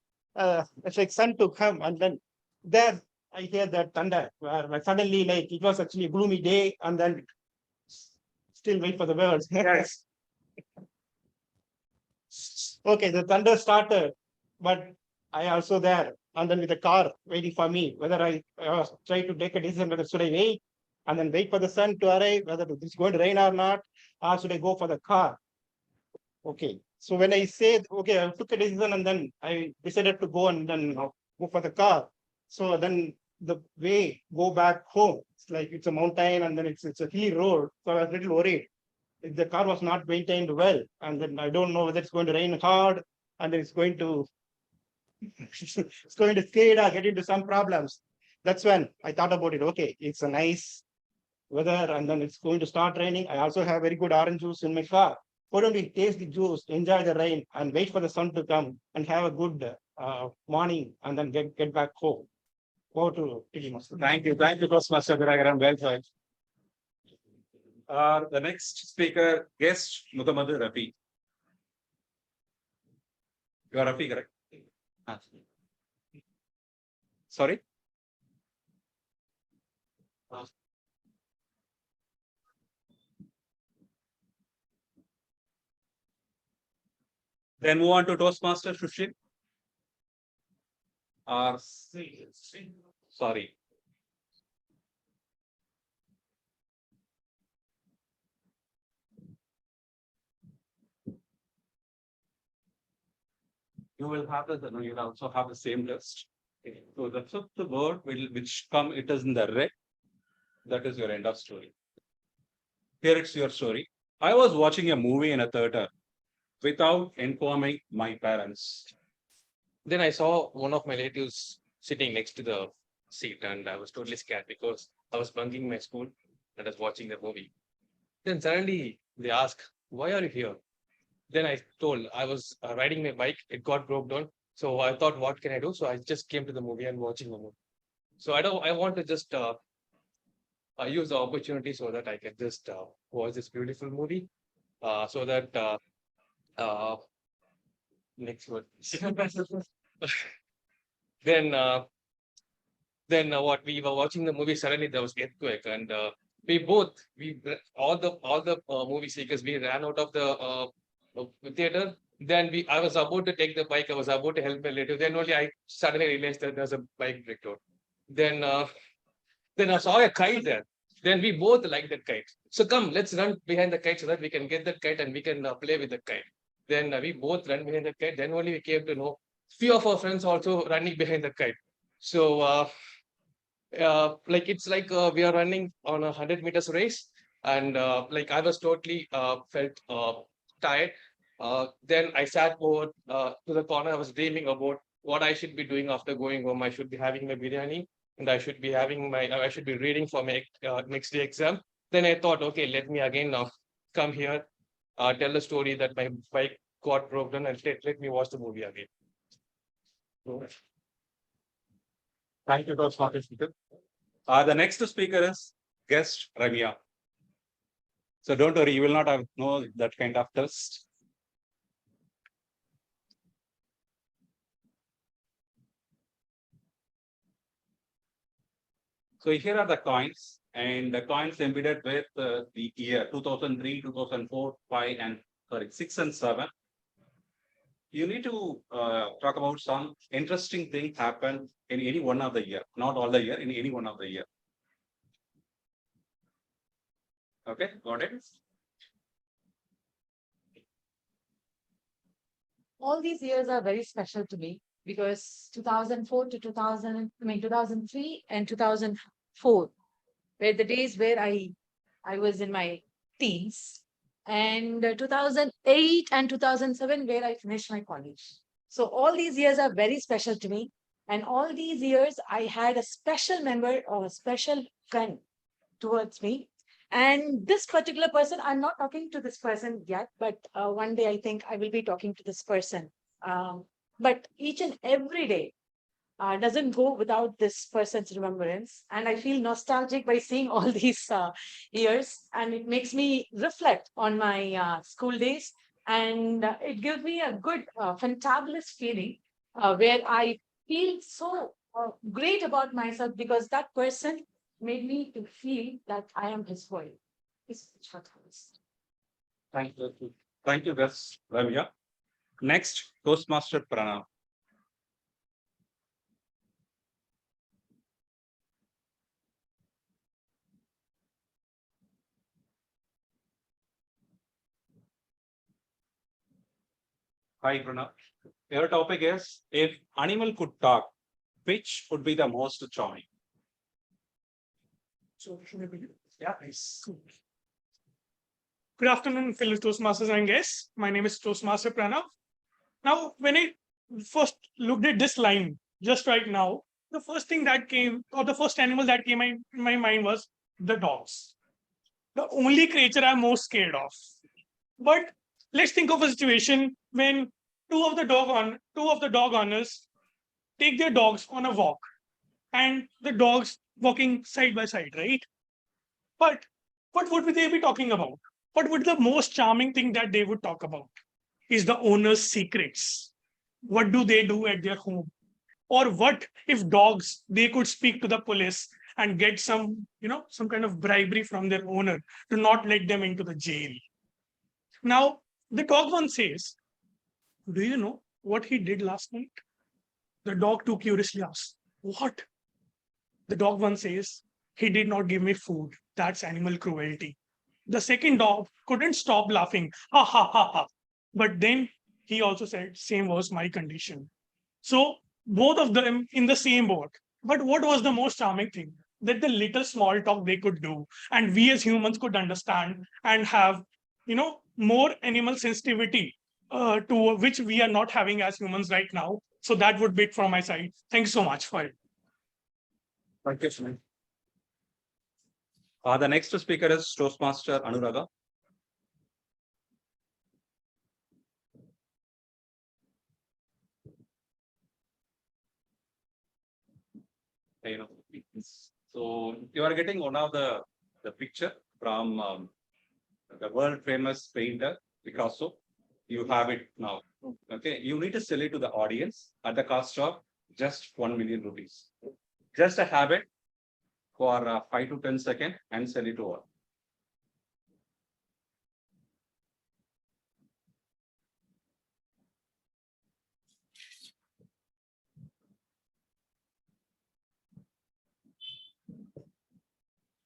it's like sun to come, and then there I hear that thunder, where suddenly like it was actually a gloomy day, and then still wait for the words. Yes. Okay, the thunder started, but I also there, and then with the car waiting for me, whether I was trying to take a decision whether should I wait and then wait for the sun to arrive, whether it's going to rain or not, or should I go for the car? Okay, so when I said, okay, I took a decision and then I decided to go and then go for the car. So then the way go back home, it's like it's a mountain and then it's a hilly road. So I was a little worried if the car was not maintained well, and then I don't know whether it's going to rain hard and then it's going to it's going to skid or get into some problems. That's when I thought about it. Okay, it's a nice weather and then it's going to start raining. I also have very good orange juice in my car. Why don't we taste the juice, enjoy the rain, and wait for the sun to come and have a good morning and then get back home. Go to Thank you, Toastmaster Biragaram. Well said. The next speaker, guest, Muhammad Rafi. You are Rafi, correct? Sorry? Then move on to Toastmaster Shushil. Sorry. You will have the, no, you'll also have the same list. Okay. So the fifth word which come, it is in the red. That is your end of story. Here it's your story. I was watching a movie in a theater without informing my parents. Then I saw one of my relatives sitting next to the seat, and I was totally scared because I was bunking my school and I was watching the movie. Then suddenly they asked, "Why are you here?" Then I told I was riding my bike, it got broke down. So I thought, what can I do? So I just came to the movie and watching the movie. So I want to just use the opportunity so that I can just watch this beautiful movie. So that next word. Then what we were watching the movie, suddenly there was earthquake, and all the movie seekers, we ran out of the theater. Then I was about to take the bike, I was about to help my relative. Then only I suddenly realized that there's a bike breakdown. Then I saw a kite there. Then we both liked that kite. So come, let's run behind the kite so that we can get that kite and we can play with the kite. Then we both ran behind the kite. Then only we came to know few of our friends also running behind the kite. So like it's like we are running on a 100 meters race, and like I was totally felt tired. Then I sat over to the corner. I was dreaming about what I should be doing after going home. I should be having my biryani, and I should be reading for my next day exam. Then I thought, okay, let me again come here, tell the story that my bike got broken, and let me watch the movie again. Thank you, Toastmaster. The next speaker is guest Ramya. So don't worry, you will not have that kind of test. So here are the coins, and the coins embedded with the year 2003, 2004, 5, and 6 and 7. You need to talk about some interesting thing happened in any one of the year, not all the year, in any one of the year. Okay, got it? All these years are very special to me because 2004 to 2003 and 2004 were the days where I was in my teens, and 2008 and 2007 where I finished my college. So all these years are very special to me, and all these years I had a special member or a special friend towards me. And this particular person, I'm not talking to this person yet, but one day I think I will be talking to this person. But each and every day doesn't go without this person's remembrance. And I feel nostalgic by seeing all these years, and it makes me reflect on my school days. And it gives me a good, fantabulous feeling where I feel so great about myself because that person made me to feel that I am his boy. Thank you. Thank you, Gus Ramya. Next, Toastmaster Pranav. Hi, Pranav. Your topic is if animal could talk, which would be the most charming? So, should I begin? Yeah, nice. Good afternoon, fellow Toastmasters and guests. My name is Toastmaster Pranav. Now, when I first looked at this line just right now, the first thing that came, or the first animal that came in my mind was the dogs. The only creature I'm most scared of. But let's think of a situation when two of the dog owners take their dogs on a walk, and the dogs walking side by side, right? But what would they be talking about? What would the most charming thing that they would talk about is the owner's secrets. What do they do at their home? Or what if dogs, they could speak to the police and get some, some kind of bribery from their owner to not let them into the jail. Now, the dog one says, do you know what he did last night? The dog too curiously asks, what? The dog one says, he did not give me food. That's animal cruelty. The second dog couldn't stop laughing. Ha ha ha ha. But then he also said, same was my condition. So both of them in the same boat. But what was the most charming thing? That the little small talk they could do, and we as humans could understand and have, more animal sensitivity to which we are not having as humans right now. So that would be it from my side. Thank you so much for it. Thank you, Sunil. The next speaker is Toastmaster Anuraga. So you are getting one of the picture from the world famous painter Picasso. You have it now. Okay, you need to sell it to the audience at the cost of just 1 million rupees. Just have it for 5 to 10 seconds and sell it over.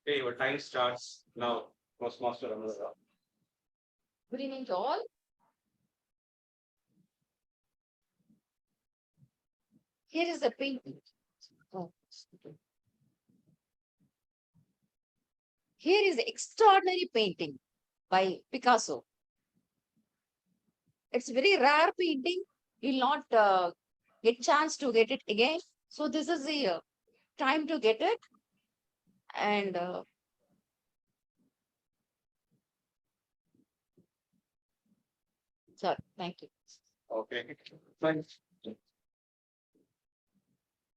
Okay, your time starts now, Toastmaster Anuraga. Good evening to all. Here is the painting. Here is the extraordinary painting by Picasso. It's a very rare painting. You'll not get chance to get it again. So this is the time to get it. And sorry, thank you. Okay, thanks.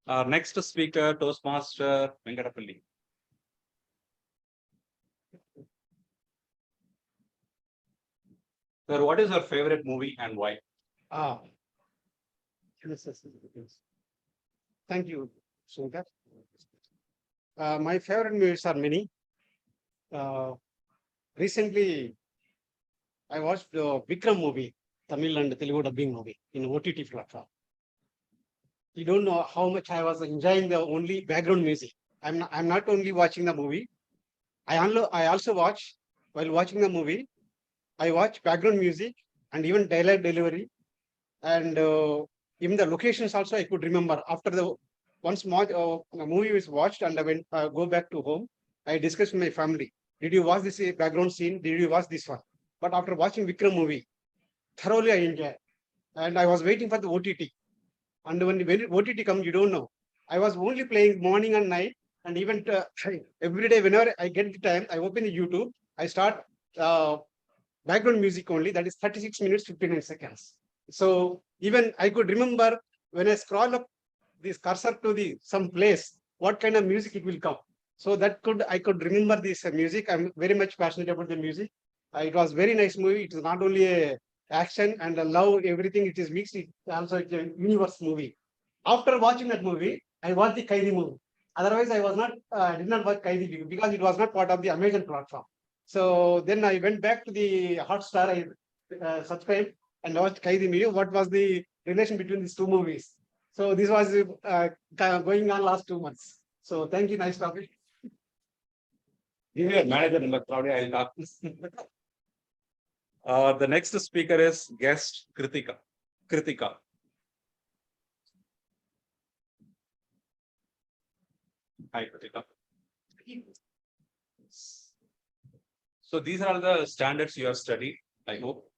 Our next speaker, Toastmaster Venkatapalli. Sir, what is your favorite movie and why? Thank you, Shankar. My favorite movies are many. Recently, I watched the Vikram movie, Tamil and Telugu dubbing movie in OTT platform. You don't know how much I was enjoying the only background music. I'm not only watching the movie. I also watch, while watching the movie, I watch background music and even dialogue delivery, and even the locations also I could remember. After the movie was watched and I went go back to home, I discussed with my family. Did you watch this background scene? Did you watch this one? But after watching Vikram movie, thoroughly I enjoyed, and I was waiting for the OTT. And when OTT comes, you don't know. I was only playing morning and night, and even every day whenever I get the time, I open the YouTube. I start background music only. That is 36 minutes 59 seconds. So even I could remember when I scroll up this cursor to the some place, what kind of music it will come. So that I could remember this music. I'm very much passionate about the music. It was very nice movie. It is not only a action and love, everything. It is mixed. It also it's a universe movie. After watching that movie, I watched the Kaidi movie. Otherwise, I did not watch Kaidi because it was not part of the Amazon platform. So then I went back to the Hotstar. I subscribed and watched Kaidi movie. What was the relation between these two movies? So this was going on last 2 months. So thank you. Nice topic. Yeah, manager in the crowd. I'll talk. The next speaker is guest Kritika. Kritika. Hi, Kritika. So these are all the standards you have studied, I hope.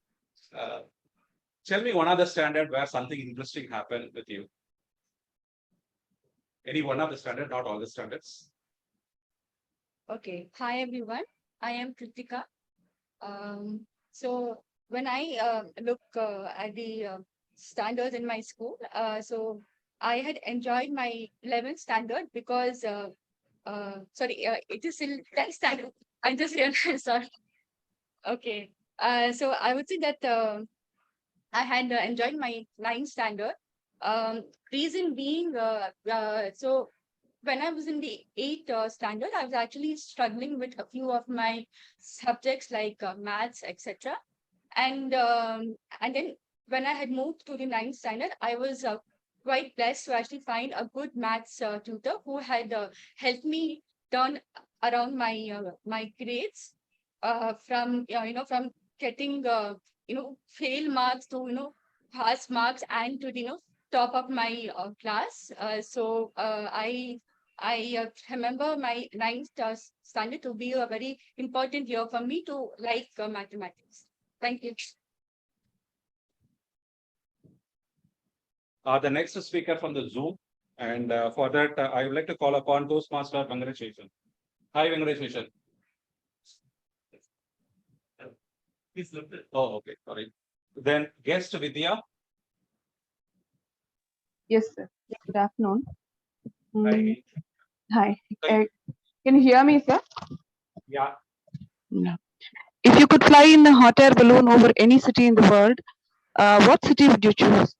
Tell me one other standard where something interesting happened with you. Any one of the standard, not all the standards. Okay. Hi, everyone. I am Kritika. So when I look at the standards in my school, so I had enjoyed my 11th standard because, it is still 10th standard. I just realized, sorry. Okay. So I would say that I had enjoyed my 9th standard. Reason being, so when I was in the 8th standard, I was actually struggling with a few of my subjects like maths, etc. And then when I had moved to the 9th standard, I was quite blessed to actually find a good maths tutor who had helped me turn around my grades from from getting fail marks to pass marks and to top of my class. I remember my 9th standard to be a very important year for me to like mathematics. Thank you. The next speaker from the Zoom, and for that, I would like to call upon Toastmaster Venkatesh. Hi, Venkatesh. Please lift it. Oh, okay, sorry. Then guest Vidya. Yes, sir. Good afternoon. Hi. Hi. Can you hear me, sir? Yeah. No. If you could fly in a hot air balloon over any city in the world, what city would you choose?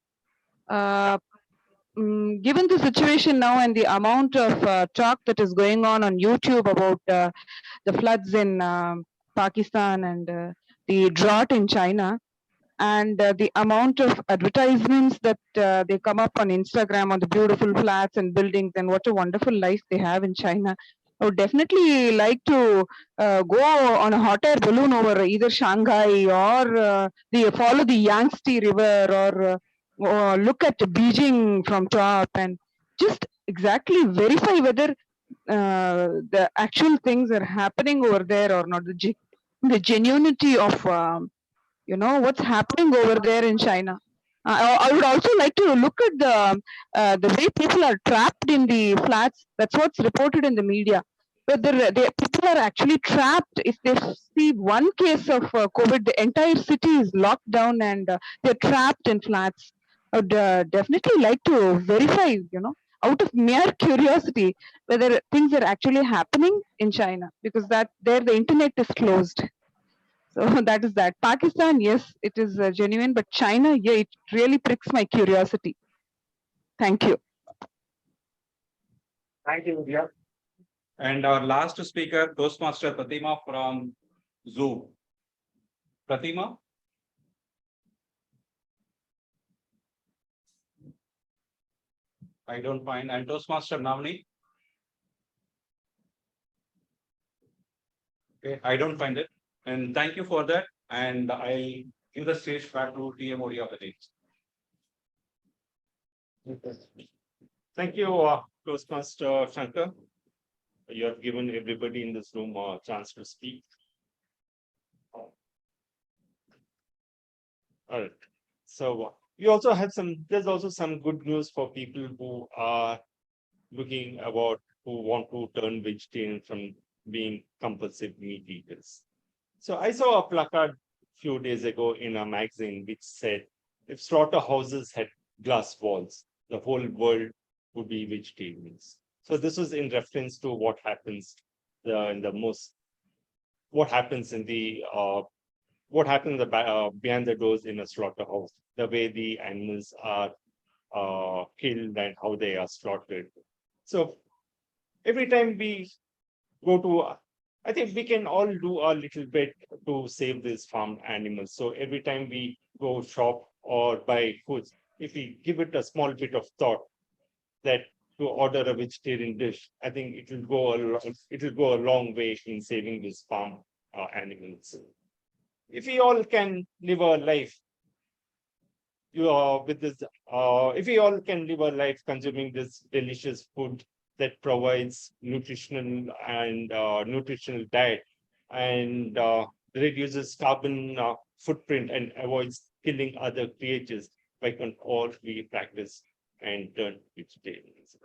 Given the situation now and the amount of talk that is going on YouTube about the floods in Pakistan and the drought in China, and the amount of advertisements that they come up on Instagram on the beautiful flats and buildings and what a wonderful life they have in China. I would definitely like to go on a hot air balloon over either Shanghai or follow the Yangtze River or look at Beijing from top and just exactly verify whether the actual things are happening over there or not. The genuinity of what's happening over there in China. I would also like to look at the way people are trapped in the flats. That's what's reported in the media. Whether people are actually trapped. If they see one case of COVID, the entire city is locked down and they're trapped in flats. I would definitely like to verify, out of mere curiosity, whether things are actually happening in China, because that there the internet is closed. So that is that. Pakistan, yes, it is genuine, but China, yeah, it really pricks my curiosity. Thank you. Thank you, Vidya. And our last speaker, Toastmaster Pratima from Zoom. Pratima? I don't find. And Toastmaster Navni? Okay, I don't find it. And thank you for that. And I give the stage back to TMOD of the day. Thank you, Toastmaster Shankar. You have given everybody in this room a chance to speak. All right. So we also had there's also some good news for people who are looking about, who want to turn vegetarian from being compulsive meat eaters. So I saw a placard a few days ago in a magazine which said, if slaughterhouses had glass walls, the whole world would be vegetarians. So this was in reference to what happens behind the doors in a slaughterhouse, the way the animals are killed and how they are slaughtered. So every time we go to, I think we can all do a little bit to save these farmed animals. So every time we go shop or buy foods, if we give it a small bit of thought that to order a vegetarian dish, I think it will go a long way in saving these farm animals. If we all can live our life with this, if we all can live our life consuming this delicious food that provides nutritional and nutritional diet and reduces carbon footprint and avoids killing other creatures, why can't all we practice and turn vegetarians?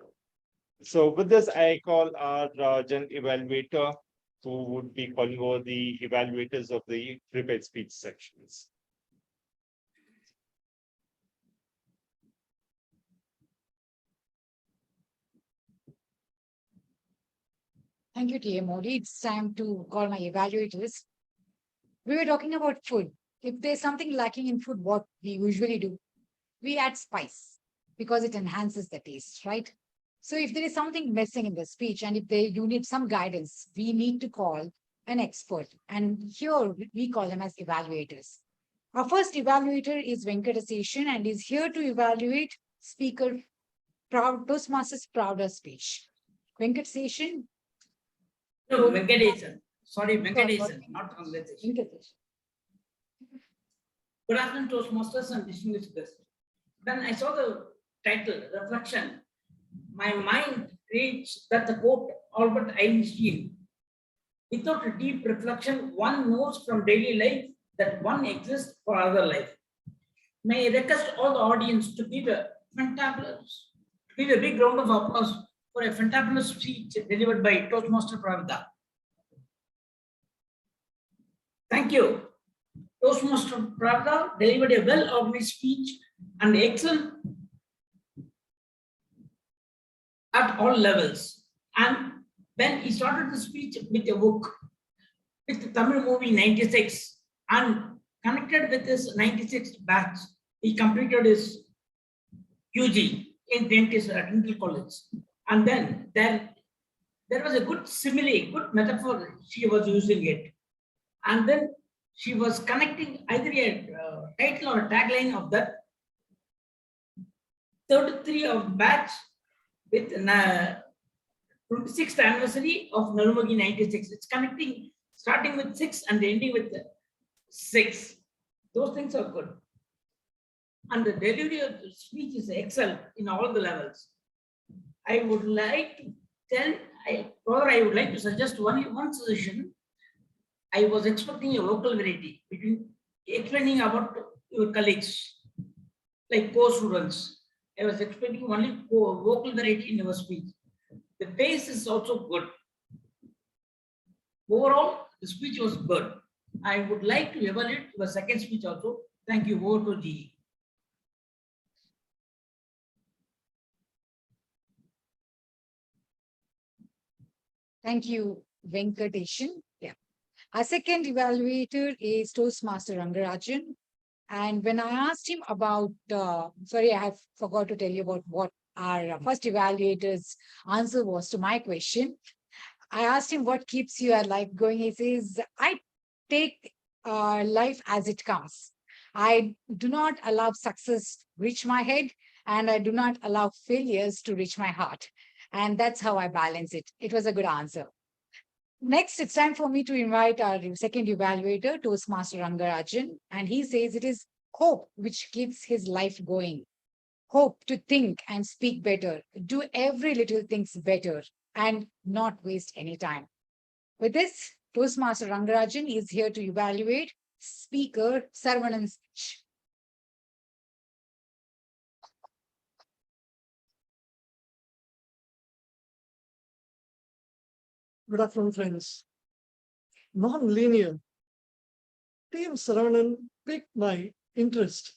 So with this, I call our general evaluator, who would be calling over the evaluators of the prepared speech sections. Thank you, T.A. Modi. It's time to call my evaluators. We were talking about food. If there's something lacking in food, what we usually do, we add spice because it enhances the taste, right? So if there is something missing in the speech and if you need some guidance, we need to call an expert. And here we call them as evaluators. Our first evaluator is Venkataseshan and is here to evaluate speaker Toastmasters Prouder speech. Venkataseshan. No, Venkatesan. Sorry, Venkatesan, not conversation. Good afternoon, Toastmasters and distinguished guests. When I saw the title, Reflection, my mind reached that the quote Albert Einstein, without a deep reflection, one knows from daily life that one exists for other life. May I request all the audience to give a big round of applause for a fantabulous speech delivered by Toastmaster Pravda. Thank you. Toastmaster Pravda delivered a well-organized speech and excellent at all levels. And when he started the speech with a book, with the Tamil movie 96, and connected with his 96 batch, he completed his UG in dentist at Dental College. And then there was a good simile, good metaphor she was using it. And then she was connecting either a title or a tagline of that 33 of batch with 26th anniversary of Narumagi 96. It's connecting, starting with 6 and ending with 6. Those things are good. And the delivery of the speech is excellent in all the levels. I would like to tell, I would like to suggest one suggestion. I was expecting a local variety between explaining about your colleagues, like co-students. I was expecting only vocal variety in your speech. The pace is also good. Overall, the speech was good. I would like to evaluate your second speech also. Thank you. Over to GE. Thank you, Venkatesan. Yeah. Our second evaluator is Toastmaster Rangarajan. And when I asked him about, sorry, I have forgot to tell you about what our first evaluator's answer was to my question. I asked him what keeps your life going. He says, I take life as it comes. I do not allow success to reach my head, and I do not allow failures to reach my heart. And that's how I balance it. It was a good answer. Next, it's time for me to invite our second evaluator, Toastmaster Rangarajan, and he says it is hope which keeps his life going. Hope to think and speak better, do every little things better, and not waste any time. With this, Toastmaster Rangarajan is here to evaluate speaker Sarvanan's speech. Good afternoon, friends. Non-linear. Team Saravanan piqued my interest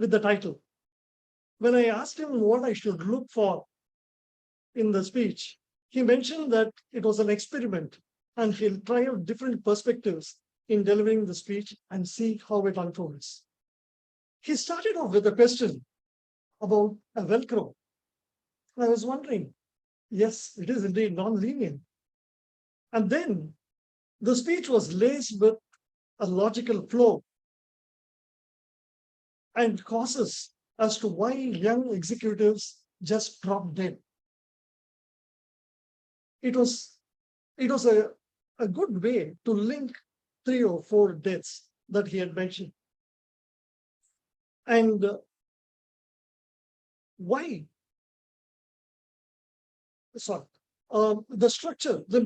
with the title. When I asked him what I should look for in the speech, he mentioned that it was an experiment and he'll try out different perspectives in delivering the speech and see how it unfolds. He started off with a question about a Velcro. I was wondering, yes, it is indeed non-linear. And then the speech was laced with a logical flow and causes as to why young executives just drop dead. It was a good way to link 3 or 4 deaths that he had mentioned. And why? Sorry, the structure, the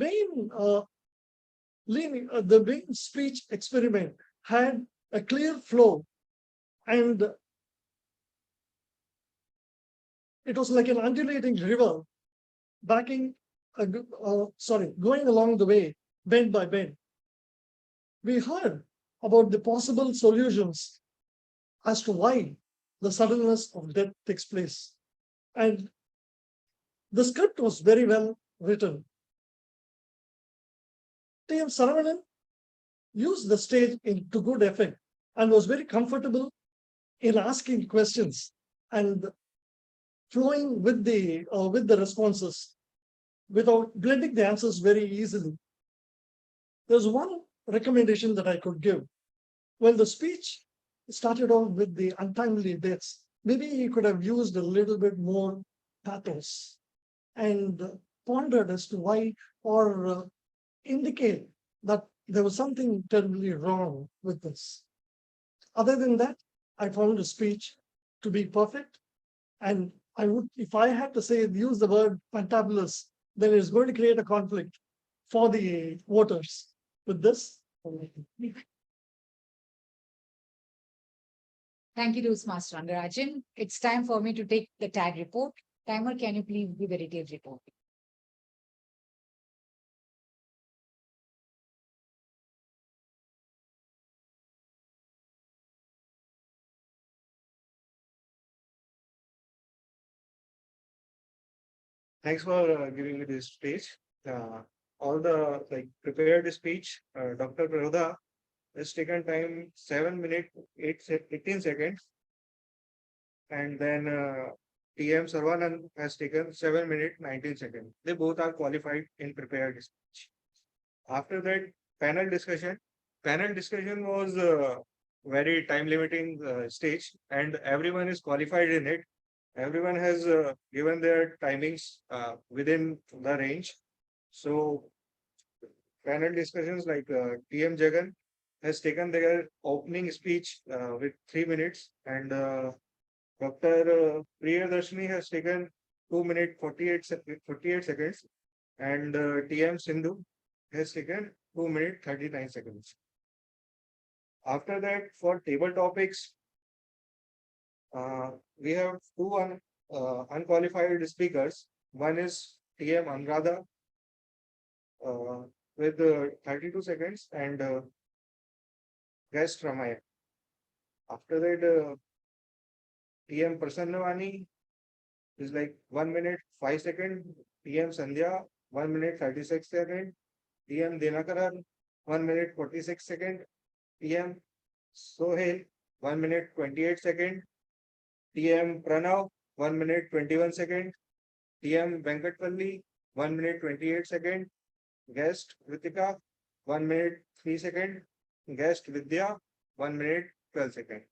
main speech experiment had a clear flow, and it was like an undulating river going along the way, bend by bend. We heard about the possible solutions as to why the suddenness of death takes place. And the script was very well written. T.M. Saravanan used the stage to good effect and was very comfortable in asking questions and flowing with the responses without blending the answers very easily. There's one recommendation that I could give. When the speech started off with the untimely deaths, maybe he could have used a little bit more pathos and pondered as to why, or indicate that there was something terribly wrong with this. Other than that, I found the speech to be perfect. And I would, if I had to say, use the word fantabulous, then it's going to create a conflict for the voters with this. Thank you, Toastmaster Rangarajan. It's time for me to take the tag report. Timer, can you please give the detailed report? Thanks for giving me this speech. All the prepared speech, Dr. Prahoda has taken time 7 minutes 18 seconds, and then TM Sarvanan has taken 7 minutes 19 seconds. They both are qualified in prepared speech. After that, panel discussion. Panel discussion was very time limiting stage, and everyone is qualified in it. Everyone has given their timings within the range. So panel discussions like TM Jagan has taken their opening speech with 3 minutes, and Dr. Priyadarshini has taken 2 minutes 48 seconds, and TM Sindhu has taken 2 minutes 39 seconds. After that, for table topics, we have two unqualified speakers. One is TM Anuradha with 32 seconds, and guest Ramaya. After that, TM Prasannavani is like 1 minute 5 seconds. TM Sandhya 1 minute 36 seconds. TM Dinakaran 1 minute 46 seconds. TM Sohail 1 minute 28 seconds. TM Pranav 1 minute 21 seconds. TM Venkatpalli 1 minute 28 seconds. Guest Ritika 1 minute 3 seconds. Guest Vidya 1 minute 12 seconds.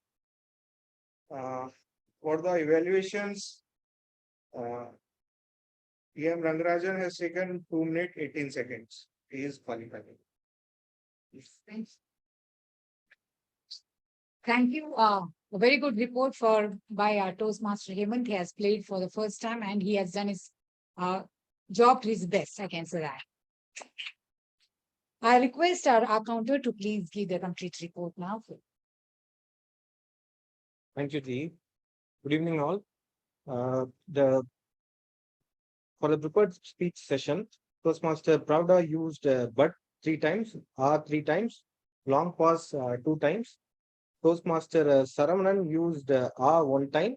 For the evaluations, TM Rangarajan has taken 2 minutes 18 seconds. He is qualified. Thanks. Thank you. A very good report by our Toastmaster Hemant. He has played for the first time and he has done his job to his best. I can say that. I request our accountant to please give the complete report now. Thank you, Dee. Good evening, all. For the prepared speech session, Toastmaster Pravda used but 3 times, 3 times, long pause 2 times. Toastmaster Saravanan used 1 time,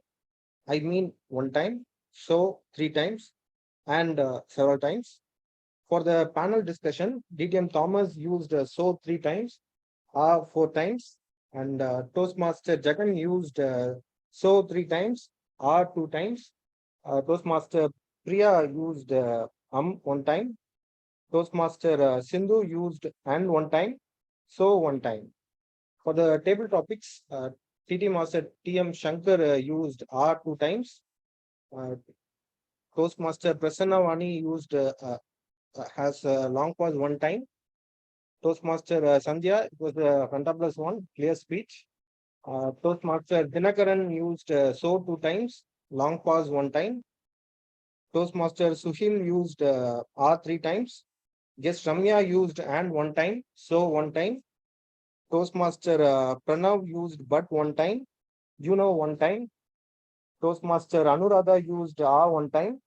I mean 1 time, so 3 times, and several times. For the panel discussion, DTM Thomas used so 3 times, 4 times, and Toastmaster Jagan used so 3 times, 2 times. Toastmaster Priya used 1 time. Toastmaster Sindhu used and 1 time, so 1 time. For the table topics, TT Master TM Shankar used 2 times. Toastmaster Prasannavani used has long pause 1 time. Toastmaster Sandhya, it was a fantabulous one, clear speech. Toastmaster Dinakaran used so 2 times, long pause 1 time. Toastmaster Sushil used R 3 times. Guest Ramya used and 1 time, so 1 time. Toastmaster Pranav used but 1 time, 1 time. Toastmaster Anuradha used R 1 time.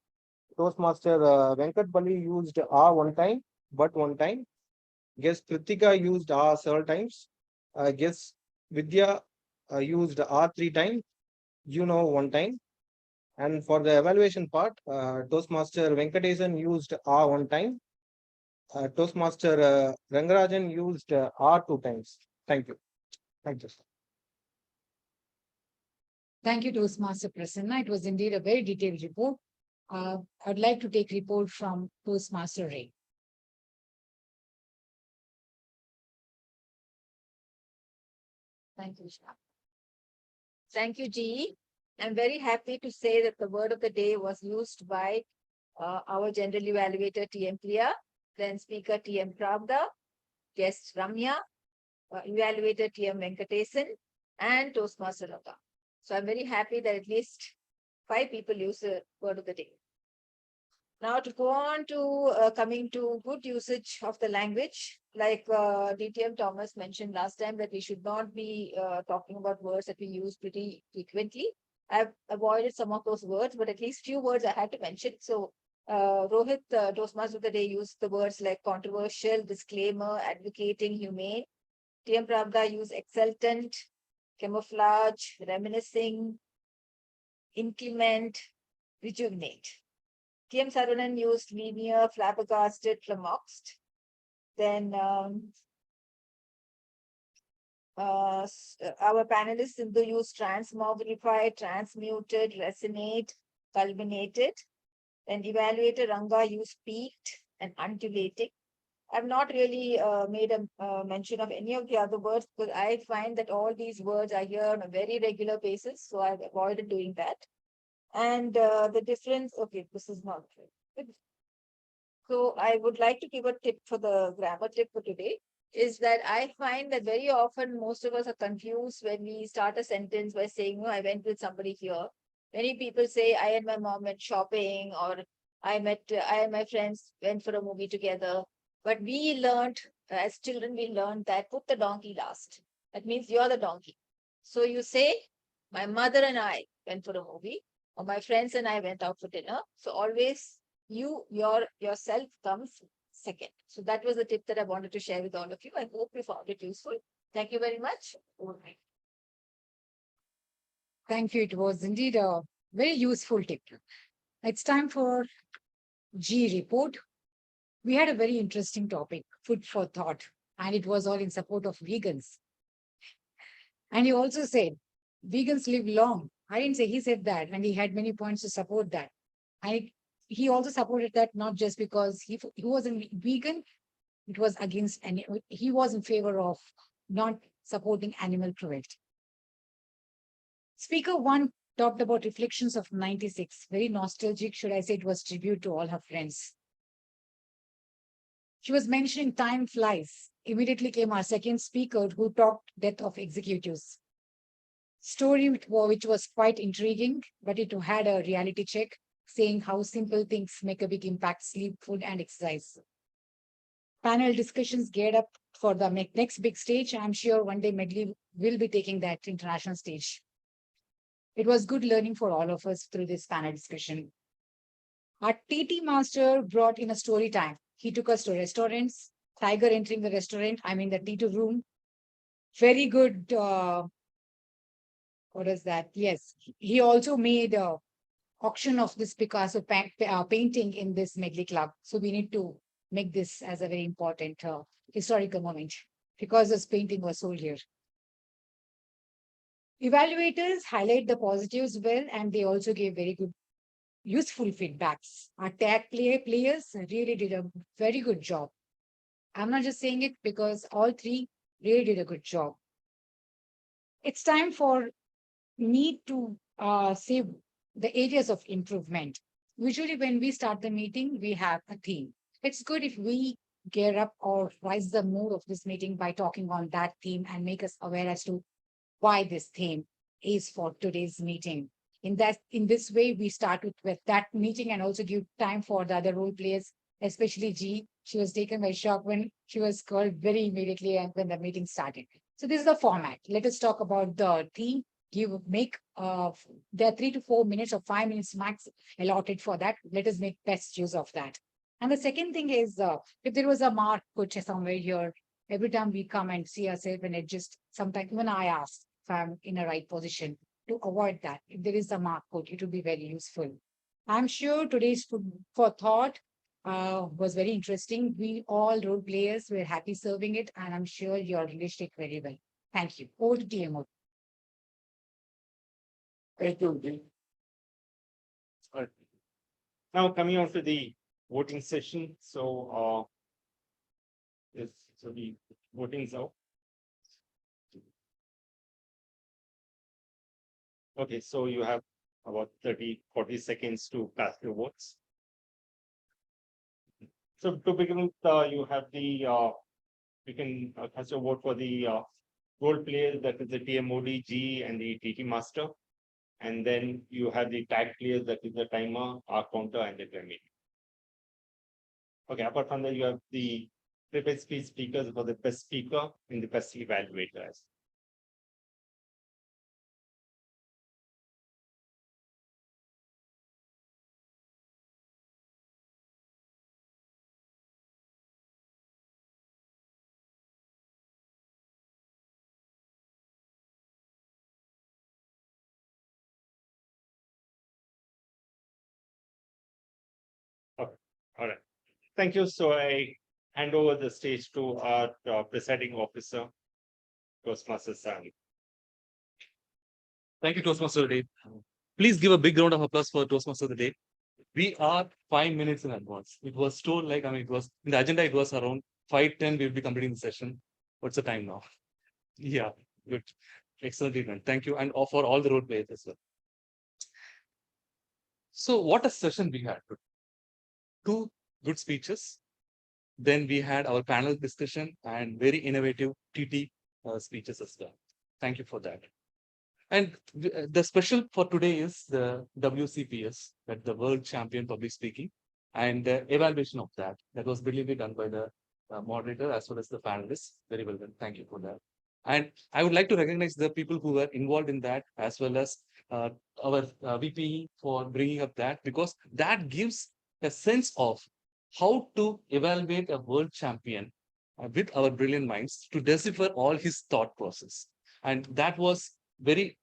Toastmaster Venkat Bali used R 1 time, but 1 time. Guest Kritika used R several times. Guest Vidya used R 3 times, 1 time. And for the evaluation part, Toastmaster Venkatesan used R 1 time. Toastmaster Rangarajan used R 2 times. Thank you. Thank you, sir. Thank you, Toastmaster Prasanna. It was indeed a very detailed report. I'd like to take report from Toastmaster Ray. Thank you, Shah. Thank you, G. I'm very happy to say that the word of the day was used by our general evaluator, TM Priya, then speaker, TM Pravda, guest Ramya, evaluator, TM Venkatesan, and Toastmaster Lata. So I'm very happy that at least 5 people use the word of the day. Now to go on to coming to good usage of the language, like DTM Thomas mentioned last time that we should not be talking about words that we use pretty frequently. I've avoided some of those words, but at least few words I had to mention. So Rohit, Toastmaster of the day, used the words like controversial, disclaimer, advocating, humane. TM Pravda used exultant, camouflage, reminiscing, inclement, rejuvenate. TM Sarunan used linear, flabbergasted, flummoxed. Then our panelists Sindhu used transmogrified, transmuted, resonate, culminated. Then evaluator Ranga used peaked and undulating. I've not really made a mention of any of the other words because I find that all these words I hear on a very regular basis. So I've avoided doing that. And the difference, okay, this is not good. So I would like to give a tip for the grammar tip for today is that I find that very often most of us are confused when we start a sentence by saying, I went with somebody here. Many people say, I and my mom went shopping, or I and my friends went for a movie together. But we learned, as children, we learned that put the donkey last. That means you're the donkey. So you say, my mother and I went for a movie, or my friends and I went out for dinner. So always yourself comes second. So that was the tip that I wanted to share with all of you. I hope you found it useful. Thank you very much. Thank you. It was indeed a very useful tip. It's time for G report. We had a very interesting topic, food for thought, and it was all in support of vegans. And he also said, vegans live long. I didn't say, he said that, and he had many points to support that. He also supported that not just because he wasn't vegan, it was against, and he was in favor of not supporting animal cruelty. Speaker 1 talked about reflections of 96, very nostalgic, should I say it was tribute to all her friends. She was mentioning time flies. Immediately came our second speaker who talked death of executives. Story which was quite intriguing, but it had a reality check, saying how simple things make a big impact: sleep, food, and exercise. Panel discussions geared up for the next big stage. I'm sure one day Medley will be taking that international stage. It was good learning for all of us through this panel discussion. Our TT master brought in a story time. He took us to restaurants, tiger entering the restaurant, I mean the T2 room. Very good. What is that? Yes, he also made a auction of this Picasso painting in this Medley Club. So we need to make this as a very important historical moment because this painting was sold here. Evaluators highlight the positives well, and they also gave very good, useful feedbacks. Our tag players really did a very good job. I'm not just saying it because all 3 really did a good job. It's time for me to say the areas of improvement. Usually when we start the meeting, we have a theme. It's good if we gear up or rise the mood of this meeting by talking on that theme and make us aware as to why this theme is for today's meeting. In this way, we start with that meeting and also give time for the other role players, especially G. She was taken by shock when she was called very immediately and when the meeting started. So this is the format. Let us talk about the theme. There are 3 to 4 minutes or 5 minutes max allotted for that. Let us make best use of that. And the second thing is, if there was a mark put somewhere here, every time we come and see ourselves and adjust, sometimes even I ask if I'm in a right position to avoid that. If there is a mark put, it would be very useful. I'm sure today's food for thought was very interesting. We all role players were happy serving it, and I'm sure you're relished it very well. Thank you. Over to TMO. Thank you. Now coming on to the voting session. So the voting's out. Okay, so you have about 30-40 seconds to cast your votes. So to begin with, you have the you can cast your vote for the role players, that is the TMOD, G, and the TT master. And then you have the tag players, that is the timer, R counter, and the pyramid. Okay, apart from that, you have the prepared speech speakers for the best speaker and the best evaluators. Okay, all right. Thank you. So I hand over the stage to our presiding officer, Toastmasters Sam. Thank you, Toastmaster of the Day. Please give a big round of applause for Toastmaster of the Day. We are 5 minutes in advance. It was told like, it was in the agenda, it was around 5:10, we'll be completing the session. What's the time now? Yeah, good. Excellent done. Thank you. And for all the role players as well. So what a session we had. 2 good speeches. Then we had our panel discussion and very innovative TT speeches as well. Thank you for that. And the special for today is the WCPS, that the World Champion Public Speaking, and the evaluation of that. That was brilliantly done by the moderator as well as the panelists. Very well done. Thank you for that. And I would like to recognize the people who were involved in that, as well as our VP for bringing up that, because that gives a sense of how to evaluate a world champion with our brilliant minds to decipher all his thought process. And that was very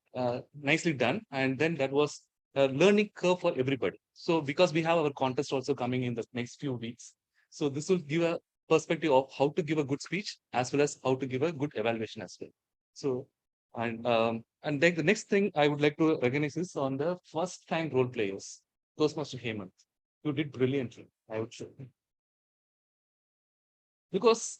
nicely done. And then that was a learning curve for everybody. So because we have our contest also coming in the next few weeks, so this will give a perspective of how to give a good speech as well as how to give a good evaluation as well. So and then the next thing I would like to recognize is on the first time role players. Toastmaster Hemant, you did brilliantly, I would say. Because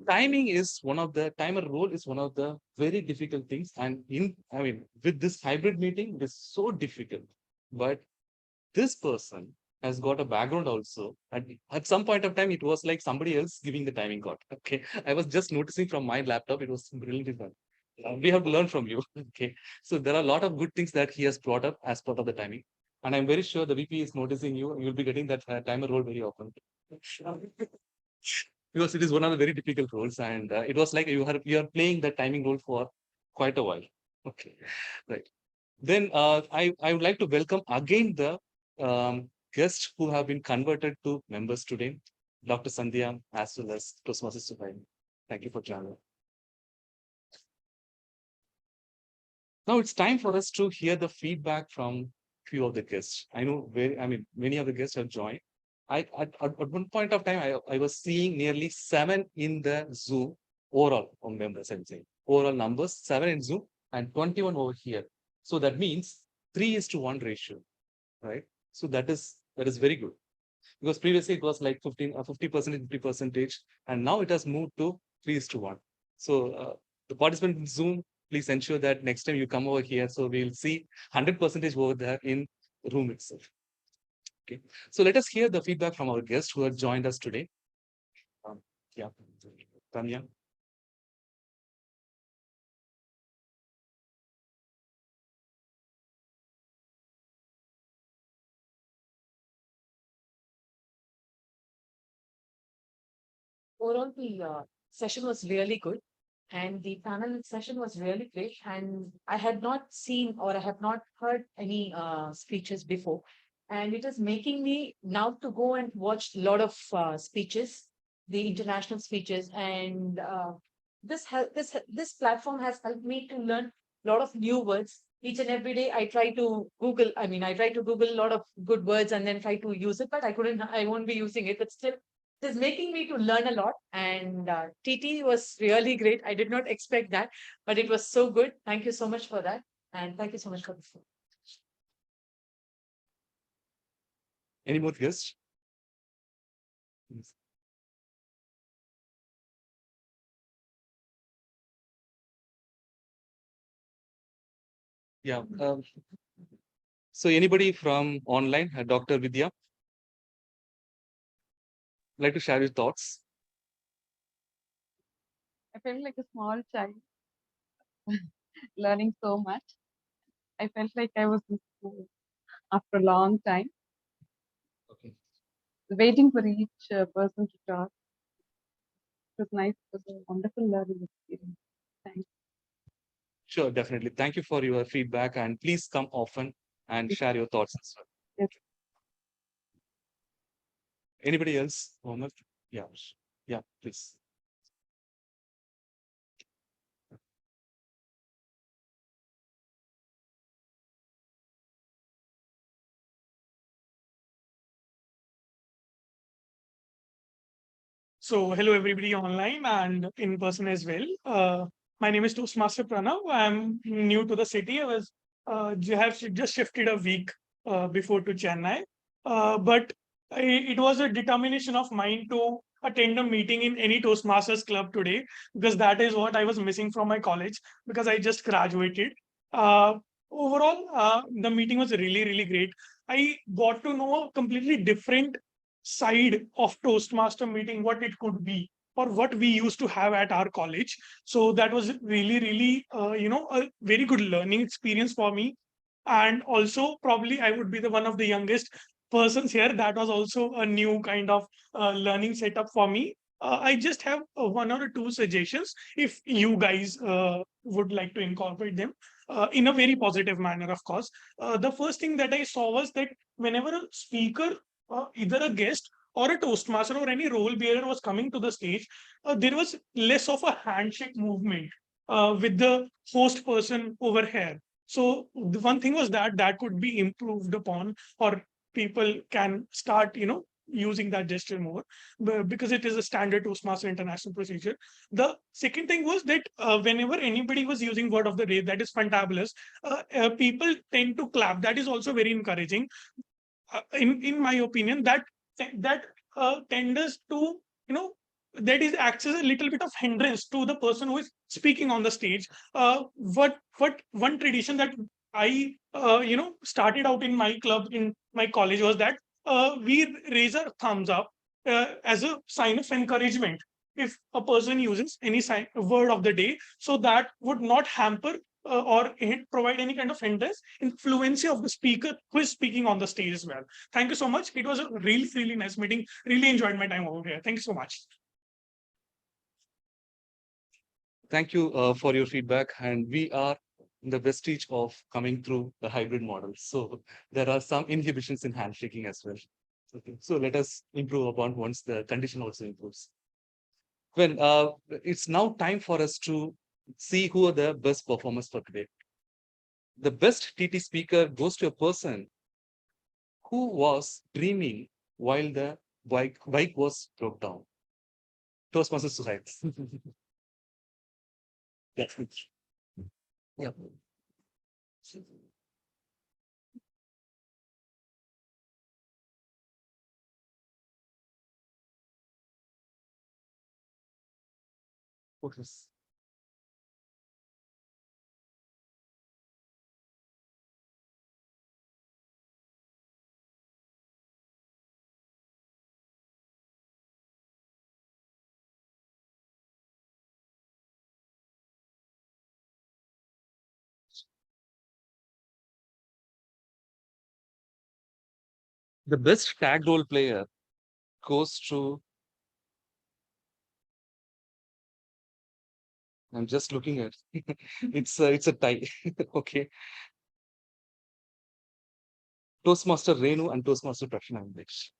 timing is one of the timer role is one of the very difficult things. And with this hybrid meeting, it is so difficult. But this person has got a background also. And at some point of time, it was like somebody else giving the timing code. Okay. I was just noticing from my laptop, it was brilliantly done. We have to learn from you. Okay. So there are a lot of good things that he has brought up as part of the timing. And I'm very sure the VP is noticing you. You'll be getting that timer role very often. Because it is one of the very difficult roles, and it was like you are playing the timing role for quite a while. Okay, right. Then I would like to welcome again the guests who have been converted to members today, Dr. Sandhya as well as Toastmasters Subai. Thank you for joining. Now it's time for us to hear the feedback from few of the guests. I know many of the guests have joined. At one point of time, I was seeing nearly 7 in the Zoom overall on members, I'm saying. Overall numbers, 7 in Zoom and 21 over here. So that means 3:1 ratio, right? So that is very good. Because previously it was like 50%, 50%, and now it has moved to 3:1. So the participant in Zoom, please ensure that next time you come over here, so we'll see 100% over there in the room itself. Okay, so let us hear the feedback from our guests who have joined us today. Yeah, Tanya. overall the session was really good. And the panel session was really great. And I had not seen or I have not heard any speeches before. And it is making me now to go and watch a lot of speeches, the international speeches. And this platform has helped me to learn a lot of new words. Each and every day I try to Google, I try to Google a lot of good words and then try to use it, but I won't be using it, but still it is making me to learn a lot. And TT was really great. I did not expect that, but it was so good. Thank you so much for that. And thank you so much for the food. Any more guests? Yeah. So anybody from online, Dr. Vidya? Like to share your thoughts? I felt like a small child learning so much. I felt like I was in school after a long time. Okay. Waiting for each person to talk. It was nice. It was a wonderful learning experience. Thanks. Sure, definitely. Thank you for your feedback and please come often and share your thoughts as well. Yes. Anybody else? Mohammed? Yeah. Yeah, please. So hello everybody online and in person as well. My name is Toastmaster Pranav. I'm new to the city. Have just shifted a week before to Chennai, but it was a determination of mine to attend a meeting in any Toastmasters club today because that is what I was missing from my college because I just graduated. Overall, the meeting was really great. I got to know a completely different side of Toastmaster meeting, what it could be or what we used to have at our college. So that was really, a very good learning experience for me. And also probably I would be the one of the youngest persons here. That was also a new kind of learning setup for me. I just have one or two suggestions if you guys would like to incorporate them in a very positive manner, of course. The first thing that I saw was that whenever a speaker, either a guest or a Toastmaster or any role bearer was coming to the stage, there was less of a handshake movement with the host person over here. So the one thing was that could be improved upon, or people can start, using that gesture more because it is a standard Toastmaster international procedure. The second thing was that whenever anybody was using word of the day, that is fantabulous, people tend to clap. That is also very encouraging. In my opinion, that tenders to, that is acts as a little bit of hindrance to the person who is speaking on the stage. What one tradition that I started out in my club in my college was that we raise our thumbs up as a sign of encouragement if a person uses any word of the day, so that would not hamper or provide any kind of hindrance in fluency of the speaker who is speaking on the stage as well. Thank you so much. It was a really nice meeting. Really enjoyed my time over here. Thank you so much. Thank you for your feedback. And we are in the vestige of coming through the hybrid model. So there are some inhibitions in handshaking as well. Okay. So let us improve upon once the condition also improves. Well, it's now time for us to see who are the best performers for today. The best TT speaker goes to a person who was dreaming while the bike was broke down. Toastmaster Suhail. That's it. Yeah. Focus. The best tag role player goes to I'm just looking at it's a tie. Okay. Toastmaster Renu and Toastmaster Prakshan English.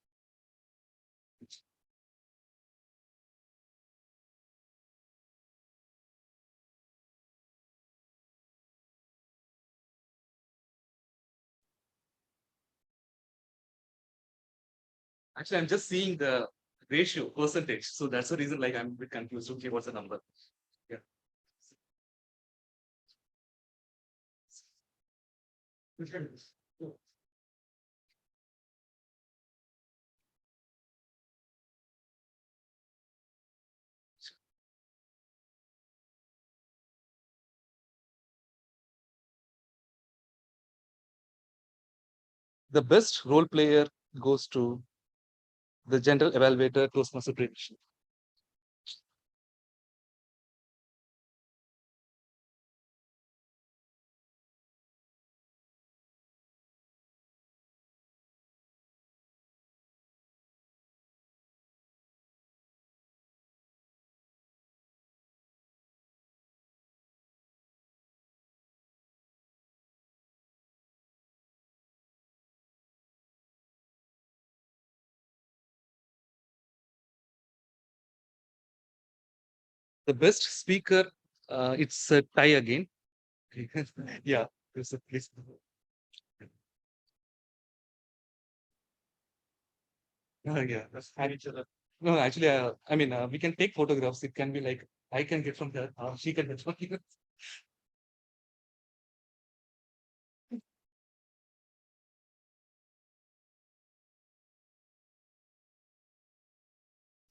Actually, I'm just seeing the ratio percentage. So that's the reason like I'm a bit confused. Okay, what's the number? Yeah. The best role player goes to the general evaluator, Toastmaster prediction. The best speaker, it's a tie again. Yeah, please. Yeah, that's had each other. No, actually, I mean, we can take photographs. It can be like I can get from there, she can get from here.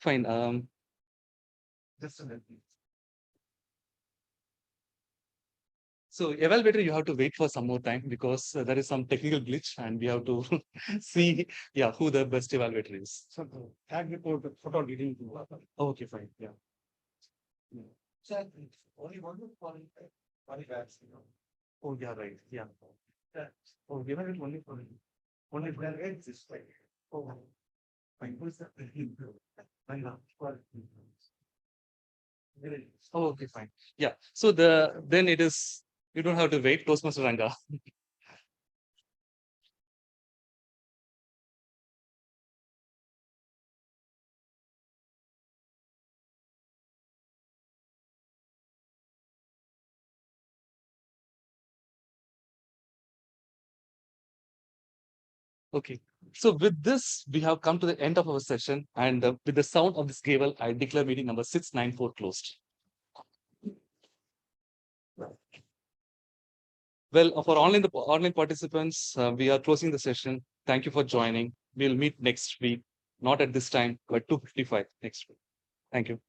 Fine. Just a minute. So evaluator, you have to wait for some more time because there is some technical glitch and we have to see, yeah, who the best evaluator is. So the tag report photo didn't do. Okay, fine. Yeah. So only one bags, you know. Oh, yeah, right. Yeah. Oh, given it only for this way. Oh, fine. Who's that? Oh, okay, fine. Yeah. So then it is you don't have to wait. Toastmaster Ranga. Okay. So with this, we have come to the end of our session, and with the sound of this gavel, I declare meeting number 694 closed. Well, for online participants, we are closing the session. Thank you for joining. We'll meet next week, not at this time, but 2:55 next week. Thank you.